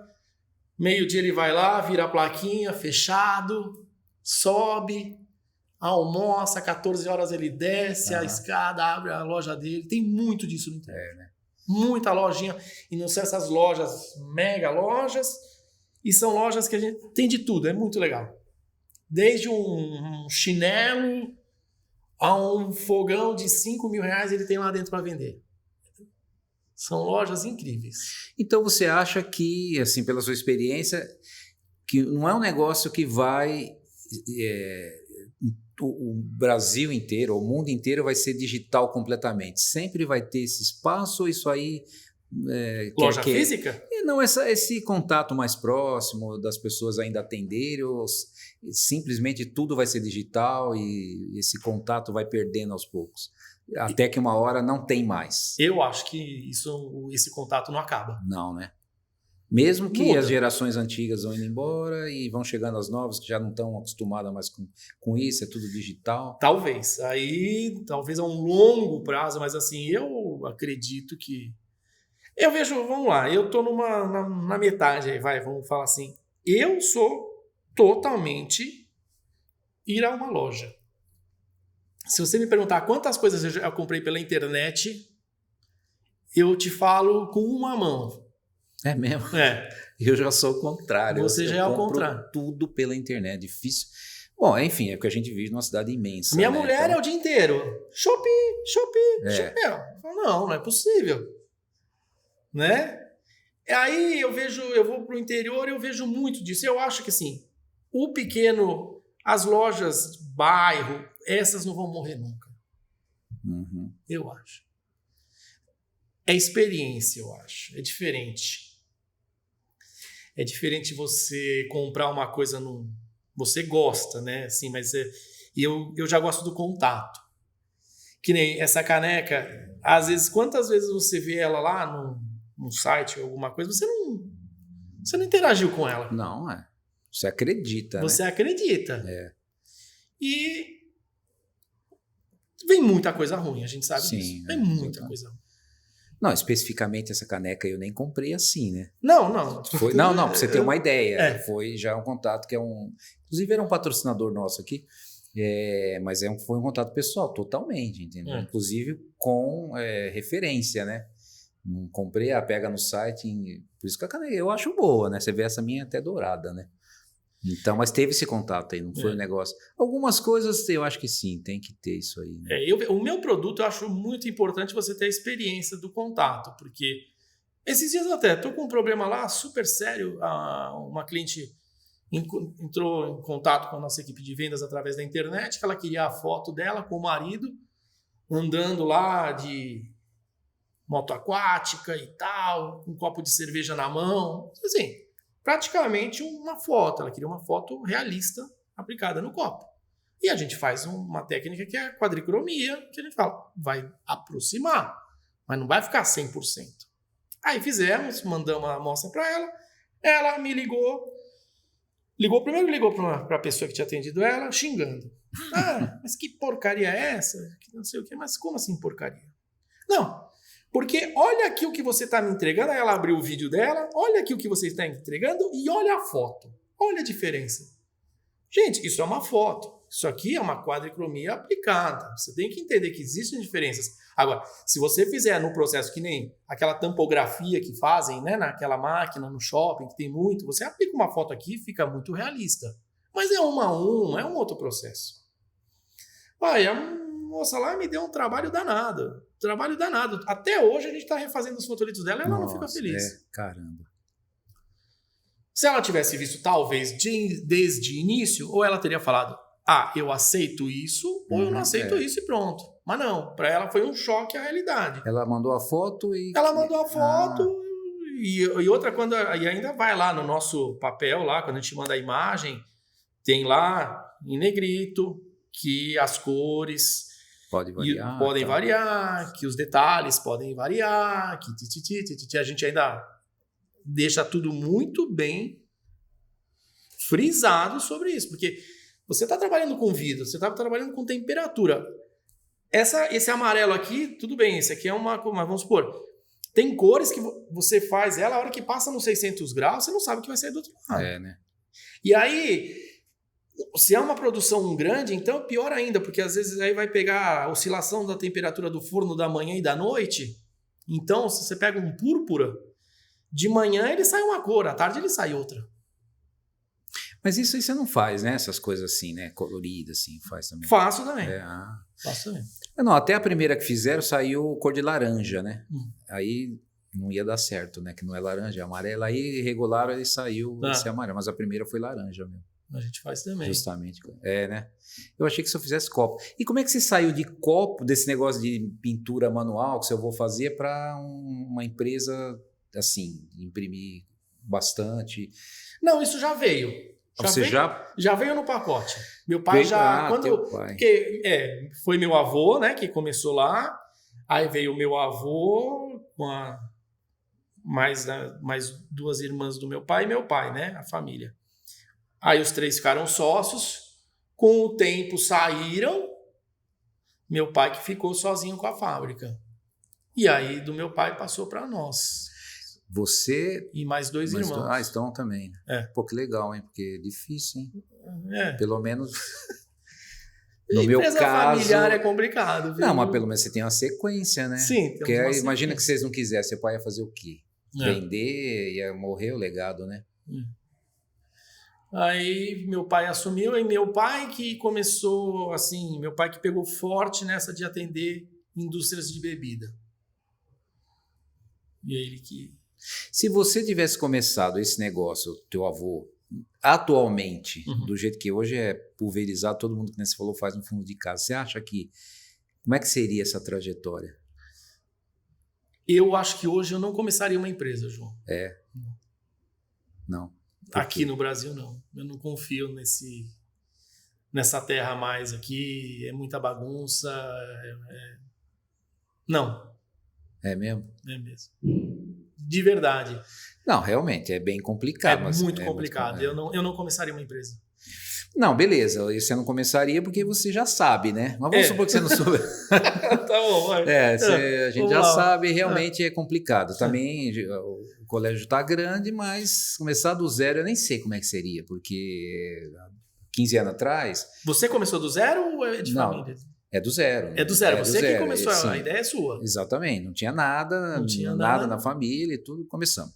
Meio-dia ele vai lá, vira a plaquinha, fechado, sobe, almoça, 14 horas ele desce a escada, abre a loja dele. Tem muito disso no interior. Né? Muita lojinha. E não são essas lojas, mega lojas, e são lojas que a gente tem de tudo, é muito legal. Desde um chinelo a um fogão de R$5.000 ele tem lá dentro para vender. São lojas incríveis. Então você acha que, assim, pela sua experiência, que não é um negócio que vai... o Brasil inteiro, o mundo inteiro vai ser digital completamente. Sempre vai ter esse espaço ou isso aí... loja física? Não, esse contato mais próximo das pessoas ainda atenderem, ou simplesmente tudo vai ser digital e esse contato vai perdendo aos poucos. Até que uma hora não tem mais. Eu acho que esse contato não acaba. Não, né? Mesmo que as gerações antigas vão indo embora e vão chegando as novas que já não estão acostumadas mais com isso, é tudo digital. Talvez. Aí, talvez a um longo prazo, mas assim, eu acredito que... Eu vejo, vamos lá, eu tô na metade aí, vamos falar assim. Eu sou totalmente ir a uma loja. Se você me perguntar quantas coisas eu já comprei pela internet, eu te falo com uma mão. É mesmo? Eu já sou o contrário. Você já é o contrário. Tudo pela internet, difícil. Bom, enfim, é porque a gente vive numa cidade imensa. Minha mulher é o dia inteiro. Shopee. Não é possível. Né? Aí eu vou pro interior e eu vejo muito disso. Eu acho que assim, as lojas bairro, essas não vão morrer nunca. Eu acho. É experiência, eu acho. É diferente. É diferente você comprar uma coisa você gosta, né? Assim, mas eu já gosto do contato. Que nem essa caneca, às vezes, quantas vezes você vê ela lá num site ou alguma coisa, você não interagiu com ela. Não, Você acredita, Você né? acredita. É. E vem muita coisa ruim, a gente sabe Sim, disso. Vem muita exatamente. coisa ruim. Não, especificamente essa caneca eu nem comprei assim, né? Não. Não, pra você ter uma ideia. É. Foi já um contato que é um... Inclusive era um patrocinador nosso aqui, mas foi um contato pessoal, totalmente, entendeu? Inclusive com referência, né? Não comprei, pega no site, por isso que a caneca eu acho boa, né? Você vê essa minha até dourada, né? Então, mas teve esse contato aí, não foi um negócio. Algumas coisas eu acho que sim, tem que ter isso aí. Né? O meu produto eu acho muito importante você ter a experiência do contato, porque esses dias até estou com um problema lá super sério. Uma cliente entrou em contato com a nossa equipe de vendas através da internet, que ela queria a foto dela com o marido andando lá de moto aquática e tal, com um copo de cerveja na mão, assim, praticamente uma foto. Ela queria uma foto realista aplicada no copo. E a gente faz uma técnica que é a quadricromia, que a gente fala, vai aproximar, mas não vai ficar 100%. Aí fizemos, mandamos a amostra para ela, ela me ligou, primeiro ligou para a pessoa que tinha atendido ela, xingando. Mas que porcaria é essa? Não sei o quê, mas como assim porcaria? Não, porque olha aqui o que você está me entregando. Aí ela abriu o vídeo dela, olha aqui o que você está entregando e olha a foto. Olha a diferença. Gente, isso é uma foto. Isso aqui é uma quadricromia aplicada. Você tem que entender que existem diferenças. Agora, se você fizer no processo que nem aquela tampografia que fazem, né, naquela máquina, no shopping, que tem muito, você aplica uma foto aqui e fica muito realista. Mas é 1 a 1, é um outro processo. A moça lá me deu um trabalho danado. Até hoje a gente está refazendo os fotolitos dela e ela não fica feliz. Caramba. Se ela tivesse visto talvez desde o início, ou ela teria falado, eu aceito isso, ou eu não aceito isso e pronto. Mas não, para ela foi um choque à realidade. Ela mandou a foto e... Ela mandou a foto e outra, e ainda vai lá no nosso papel, lá quando a gente manda a imagem, tem lá em negrito que as cores podem variar, que os detalhes podem variar, que a gente ainda deixa tudo muito bem frisado sobre isso, porque você está trabalhando com vidro, você está trabalhando com temperatura. Esse amarelo aqui, tudo bem, esse aqui é mas vamos supor, tem cores que você faz ela, a hora que passa nos 600 graus, você não sabe o que vai sair do outro lado. Né? E aí, se é uma produção grande, então pior ainda, porque às vezes aí vai pegar a oscilação da temperatura do forno da manhã e da noite. Então, se você pega um púrpura, de manhã ele sai uma cor, à tarde ele sai outra. Mas isso aí você não faz, né? Essas coisas assim, né? Coloridas, assim, faz também. Faço também. Faço também. Não, até a primeira que fizeram saiu cor de laranja, né? Aí não ia dar certo, né? Que não é laranja, é amarela. Aí regularam e saiu esse amarelo. Mas a primeira foi laranja mesmo. A gente faz também. Justamente. Né? Eu achei que se eu fizesse copo. E como é que você saiu de copo, desse negócio de pintura manual que eu vou fazer, para uma empresa, assim, imprimir bastante? Não, isso já veio. Já veio no pacote. Meu pai porque foi meu avô, né, que começou lá. Aí veio o meu avô com mais 2 irmãs do meu pai e meu pai, né, a família. Aí os 3 ficaram sócios. Com o tempo saíram. Meu pai que ficou sozinho com a fábrica. E aí do meu pai passou para nós. Você... E mais 2 irmãos. Estão também. Pô, que legal, hein? Porque é difícil, hein? Pelo menos... No meu caso... familiar é complicado. Viu? Não, mas pelo menos você tem uma sequência, né? Sim. Porque imagina que vocês não quisessem, seu pai ia fazer o quê? Vender, ia morrer o legado, né? Aí meu pai assumiu, e meu pai que começou assim, meu pai que pegou forte nessa de atender indústrias de bebida. E ele que... Se você tivesse começado esse negócio, teu avô, atualmente, do jeito que hoje é pulverizado, todo mundo que você falou faz no fundo de casa, você acha que... Como é que seria essa trajetória? Eu acho que hoje eu não começaria uma empresa, João. Não. Aqui no Brasil, não. Eu não confio nessa terra mais aqui. É muita bagunça. Não. É mesmo? É mesmo. De verdade. Não, realmente, é bem complicado. É mas muito complicado. Eu não começaria uma empresa. Não, beleza. Você não começaria porque você já sabe, né? Mas vamos supor que você não souber. Tá bom, vai. A gente já sabe, realmente é complicado. Também o colégio está grande, mas começar do zero eu nem sei como é que seria, porque 15 anos atrás... Você começou do zero ou é de família? É do zero. É do zero. Você que começou, a ideia é sua. Exatamente. Não tinha nada, nada na família e tudo, começamos.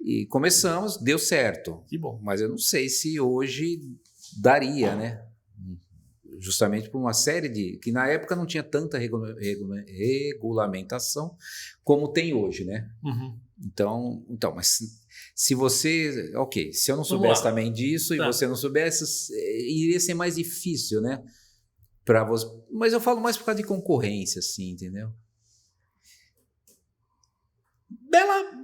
E começamos, deu certo. Que bom. Mas eu não sei se hoje daria, né? Justamente por uma série de... Que na época não tinha tanta regulamentação como tem hoje, né? Uhum. Então, mas se você... Ok, se eu não soubesse também disso e você não soubesse, iria ser mais difícil, né? Para você, mas eu falo mais por causa de concorrência, assim, entendeu?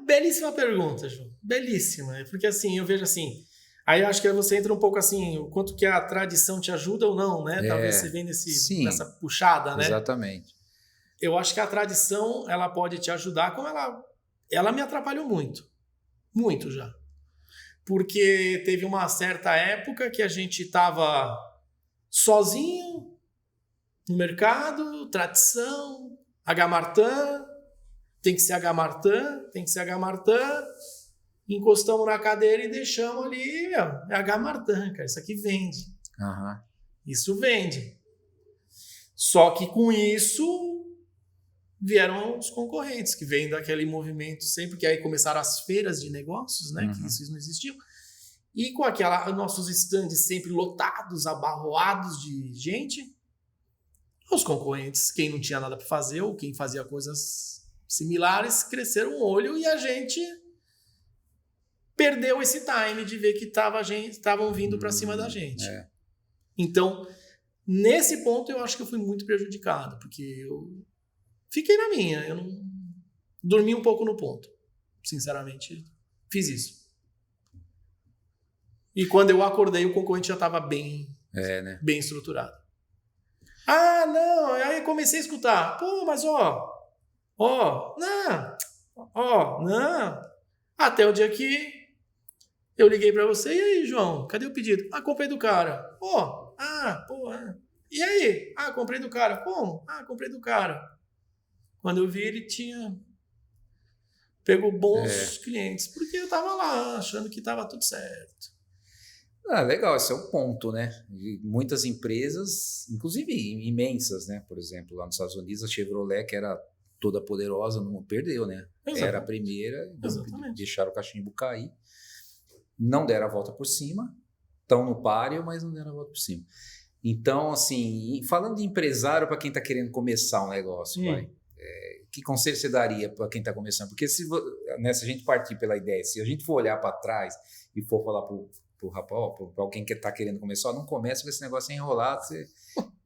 Belíssima pergunta, João. Belíssima. Porque assim, eu vejo assim... Aí eu acho que você entra um pouco assim, o quanto que a tradição te ajuda ou não, né? Talvez você venha nessa puxada, né? Exatamente. Eu acho que a tradição, ela pode te ajudar, como ela me atrapalhou muito. Muito já. Porque teve uma certa época que a gente estava sozinho no mercado, tradição, Agamartã, tem que ser Agamartã, encostamos na cadeira e deixamos ali, é Agamartã, cara, isso aqui vende. Uhum. Isso vende. Só que com isso vieram os concorrentes, que vêm daquele movimento sempre, que aí começaram as feiras de negócios, né, que isso não existia. E com nossos estandes sempre lotados, abarroados de gente, os concorrentes, quem não tinha nada para fazer ou quem fazia coisas similares, cresceram o olho e a gente perdeu esse time de ver que estavam vindo para cima da gente. Então, nesse ponto, eu acho que eu fui muito prejudicado, porque eu fiquei na minha, eu não dormi um pouco no ponto. Sinceramente, fiz isso. E quando eu acordei, o concorrente já estava bem estruturado. Ah, não, aí comecei a escutar. Pô, mas não. Até o dia que eu liguei pra você, e aí, João, cadê o pedido? Ah, comprei do cara. E aí? Ah, comprei do cara. Como? Ah, comprei do cara. Quando eu vi, ele pegou bons clientes, porque eu tava lá, achando que tava tudo certo. Legal, esse é o ponto, né? E muitas empresas, inclusive imensas, né? Por exemplo, lá nos Estados Unidos, a Chevrolet, que era toda poderosa, não perdeu, né? Exatamente. Era a primeira, deixaram o cachimbo cair, não deram a volta por cima, estão no páreo, mas não deram a volta por cima. Então, assim, falando de empresário para quem está querendo começar um negócio, que conselho você daria para quem está começando? Porque se a gente partir pela ideia, se a gente for olhar para trás e for falar para alguém que está querendo começar, não começa com esse negócio enrolado, você,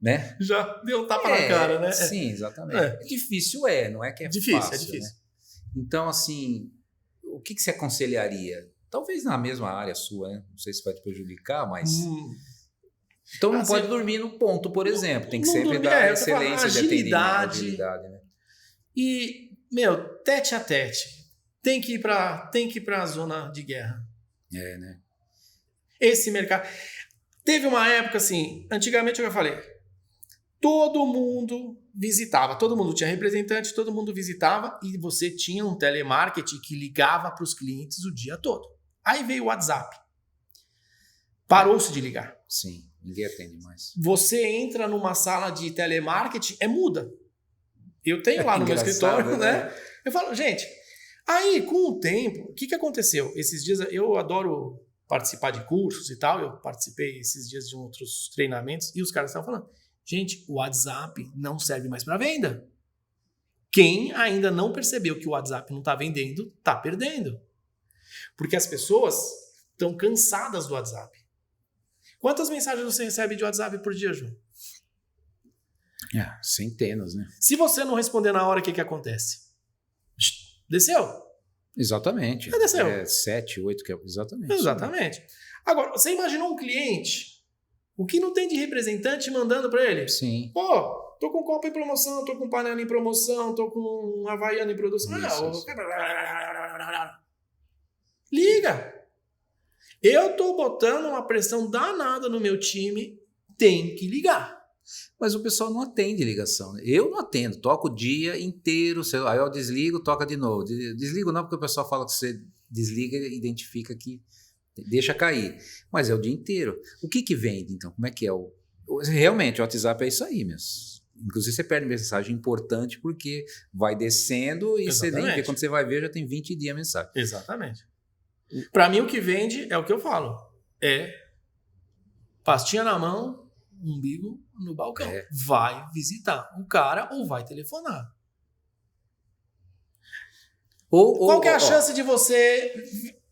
né? Já deu um tapa na cara, né? Sim, exatamente. É difícil, não é que é difícil, fácil. É difícil. Né? Então, assim, o que você aconselharia? Talvez na mesma área sua, né? Não sei se vai te prejudicar, mas... Então não pode dormir no ponto, por exemplo. Tem que sempre dar excelência de agilidade, né? E, tete a tete. Tem que ir para a zona de guerra. Né? Esse mercado... Teve uma época assim, antigamente eu falei, todo mundo visitava, todo mundo tinha representante, todo mundo visitava e você tinha um telemarketing que ligava para os clientes o dia todo. Aí veio o WhatsApp. Parou-se de ligar. Sim, ninguém atende mais. Você entra numa sala de telemarketing, muda. Eu tenho lá no meu escritório, né? Eu falo, gente, aí com o tempo, o que aconteceu? Esses dias eu adoro participar de cursos e tal, eu participei esses dias de outros treinamentos e os caras estavam falando, gente, o WhatsApp não serve mais para venda. Quem ainda não percebeu que o WhatsApp não está vendendo, está perdendo. Porque as pessoas estão cansadas do WhatsApp. Quantas mensagens você recebe de WhatsApp por dia, João? Centenas, né? Se você não responder na hora, o que acontece? Desceu. Exatamente. Desceu. 7, 8, exatamente. Exatamente. Agora, você imaginou um cliente, o que não tem de representante mandando para ele? Sim. Pô, tô com copo em promoção, tô com panela em promoção, tô com Havaiana em produção. Liga. Eu tô botando uma pressão danada no meu time, tem que ligar. Mas o pessoal não atende ligação. Eu não atendo, toco o dia inteiro, aí eu desligo, toca de novo. Desligo não, porque o pessoal fala que você desliga e identifica que deixa cair. Mas é o dia inteiro. O que vende, então? Como é que é? Realmente, o WhatsApp é isso aí, mesmo. Inclusive, você perde mensagem importante porque vai descendo e você nem vê. Quando você vai ver, já tem 20 dias a mensagem. Exatamente. Para mim, o que vende é o que eu falo. É pastinha na mão, umbigo no balcão. Vai visitar o cara ou vai telefonar. Qual que é a chance de você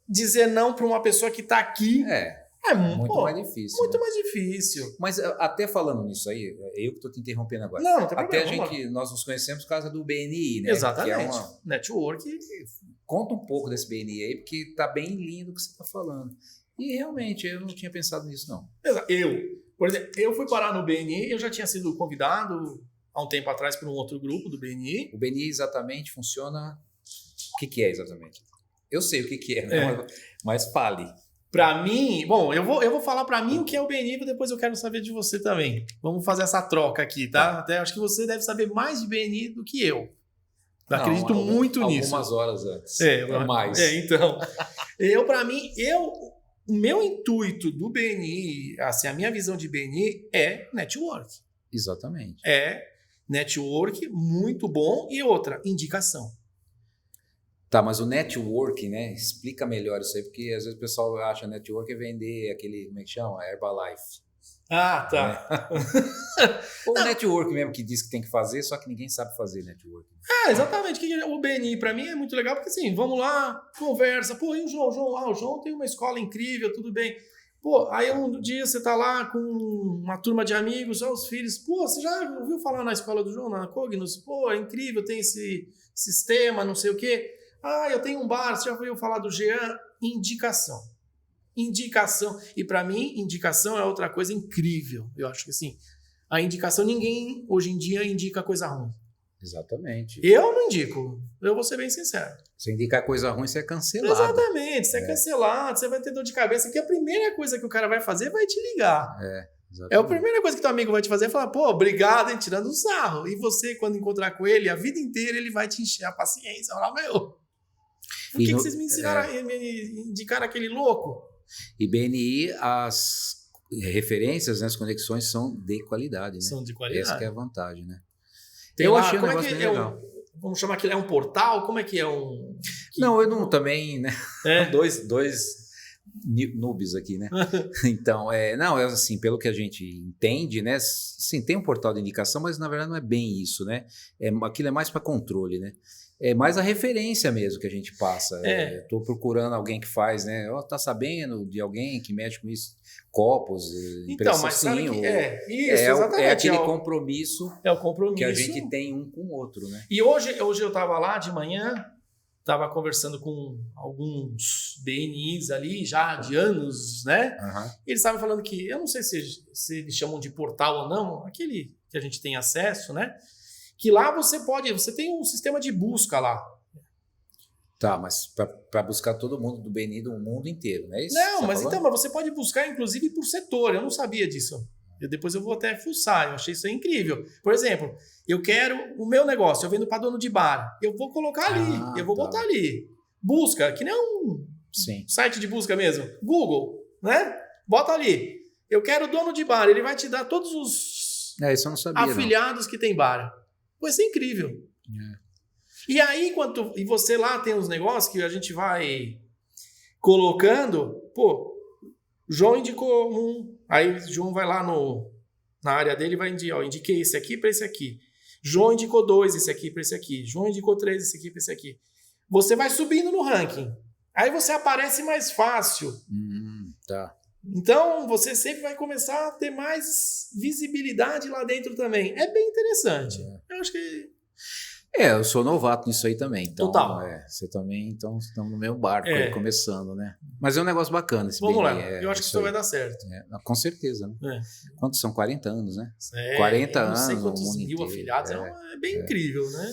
dizer não para uma pessoa que está aqui? É muito mais difícil. Muito mais difícil. Mas até falando nisso aí, eu que estou te interrompendo agora. Não tem até problema. nós nos conhecemos por causa do BNI, né? Exatamente. Que é network. Conta um pouco desse BNI aí, porque tá bem lindo o que você está falando. E realmente, eu não tinha pensado nisso, não. Por exemplo, eu fui parar no BNI, eu já tinha sido convidado há um tempo atrás por um outro grupo do BNI. O BNI exatamente funciona... O que é exatamente? Eu sei o que é, né? Mas fale. Para mim, bom, eu vou falar para mim o que é o BNI, depois eu quero saber de você também. Vamos fazer essa troca aqui, tá? Até acho que você deve saber mais de BNI do que eu. Acredito muito nisso. Algumas horas antes. Mais. Então, o meu intuito do BNI, assim, a minha visão de BNI é network. Exatamente. É network muito bom e outra, indicação. Tá, mas o network, né? Explica melhor isso aí, porque às vezes o pessoal acha network é vender aquele, como é que chama? Herbalife. Ah, tá. Ou network mesmo que diz que tem que fazer, só que ninguém sabe fazer network. Exatamente. O BNI para mim é muito legal, porque assim, vamos lá, conversa. Pô, e o João? O João tem uma escola incrível, tudo bem. Pô, aí um dia você tá lá com uma turma de amigos, os filhos. Pô, você já ouviu falar na escola do João, na Cognos? Pô, é incrível, tem esse sistema, não sei o quê. Eu tenho um bar, você já ouviu falar do Jean? Indicação. E para mim, indicação é outra coisa incrível. Eu acho que assim, a indicação, ninguém hoje em dia indica coisa ruim. Exatamente. Eu não indico. Eu vou ser bem sincero. Se indicar coisa ruim, você é cancelado. Exatamente. Você é cancelado, você vai ter dor de cabeça, porque a primeira coisa que o cara vai fazer vai te ligar. Exatamente. A primeira coisa que teu amigo vai te fazer é falar, pô, obrigado, hein, tirando um sarro. E você, quando encontrar com ele, a vida inteira ele vai te encher a paciência. Falar, por que vocês me ensinaram a me indicar aquele louco? E BNI, as referências, né, as conexões são de qualidade, né? São de qualidade. Essa que é a vantagem, né? Eu achei um negócio bem legal. Vamos chamar que é um portal? Como é que é Não, eu não também, né? Dois noobs aqui, né? Então, assim, pelo que a gente entende, né? Sim, tem um portal de indicação, mas na verdade não é bem isso, né? Aquilo é mais para controle, né? É mais a referência mesmo que a gente passa. Estou procurando alguém que faz, né? Tá sabendo de alguém que mexe com isso? Copos, então, mas sabe que exatamente. É aquele compromisso, o compromisso que a gente tem um com o outro, né? E hoje eu estava lá de manhã, estava conversando com alguns BNIs ali, já de anos, né? Uhum. Eles estavam falando que, eu não sei se eles chamam de portal ou não, aquele que a gente tem acesso, né? Que lá você tem um sistema de busca lá. Tá, mas para buscar todo mundo do BNI do mundo inteiro, não é isso? Não, mas você pode buscar inclusive por setor, eu não sabia disso. Depois eu vou até fuçar, eu achei isso aí incrível. Por exemplo, eu quero o meu negócio, eu vendo para dono de bar, eu vou colocar ali, eu vou botar ali. Busca, que nem um site de busca mesmo, Google, né? Bota ali. Eu quero dono de bar, ele vai te dar todos os isso eu não sabia, afiliados que tem bar. Pô, isso é incrível. E aí, e você lá tem uns negócios que a gente vai colocando, pô, João indicou um, aí João vai lá na área dele e vai indicar, indiquei esse aqui para esse aqui. João indicou 2, esse aqui para esse aqui. João indicou 3, esse aqui para esse aqui. Você vai subindo no ranking. Aí você aparece mais fácil. Tá. Então, você sempre vai começar a ter mais visibilidade lá dentro também. É bem interessante. Eu acho que... eu sou novato nisso aí também. Então, total. Você também, então, estamos no mesmo barco aí, começando, né? Mas é um negócio bacana esse Vamos BNI. lá, eu acho que isso vai dar certo. Com certeza, né? Quantos são? 40 anos, né? 40 anos. Não sei quantos mil afiliados. É bem incrível, né?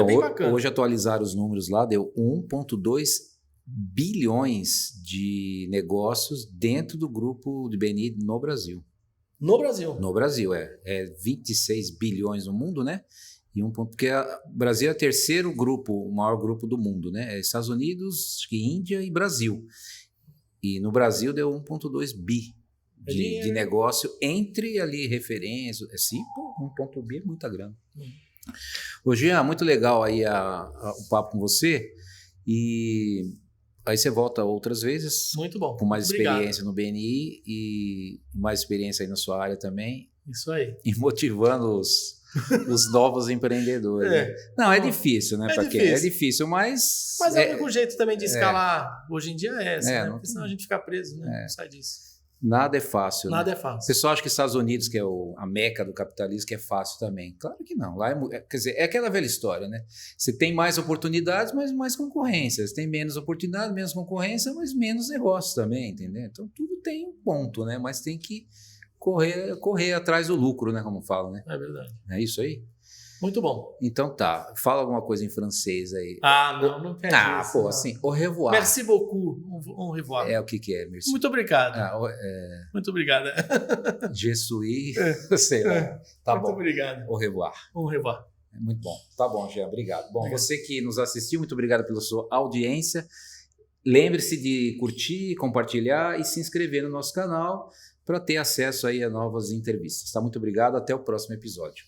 Então, bem bacana. hoje atualizaram os números lá, deu 1,2 bilhões de negócios dentro do grupo de BNI no Brasil. No Brasil. No Brasil, é 26 bilhões no mundo, né? Porque o Brasil é o terceiro grupo, o maior grupo do mundo, né? É Estados Unidos, acho que Índia e Brasil. E no Brasil deu 1,2 bi de negócio entre ali referências. Sim, 1,2 bi é muita grana. Ô, Jean, muito legal aí o papo com você. E aí você volta outras vezes. Muito bom. Com mais Obrigado. experiência no BNI e mais experiência aí na sua área também. Isso aí. E motivando os novos empreendedores. Né? Não, é difícil, né? É difícil, mas... Mas é o único jeito também de escalar hoje em dia né? Porque senão a gente fica preso, né? Não sai disso. Nada é fácil. Nada né? é fácil. O pessoal acha que Estados Unidos, que é a meca do capitalismo, que é fácil também. Claro que não. Lá quer dizer, é aquela velha história, né? Você tem mais oportunidades, mas mais concorrência. Você tem menos oportunidade, menos concorrência, mas menos negócio também, entendeu? Então tudo tem um ponto, né? Mas tem que correr atrás do lucro, né? Como falam, né? É verdade. É isso aí? Muito bom. Então tá. Fala alguma coisa em francês aí. Não quero isso. Pô, assim, au revoir. Merci beaucoup. Au revoir. É o que é, merci. Muito obrigado. Muito obrigado. Je suis, sei lá. Tá muito bom. Obrigado. Au revoir. Au revoir. Muito bom. Tá bom, Jean. Obrigado. Bom, Obrigado. Você que nos assistiu, muito obrigado pela sua audiência. Lembre-se de curtir, compartilhar e se inscrever no nosso canal para ter acesso aí a novas entrevistas. Tá? Muito obrigado. Até o próximo episódio.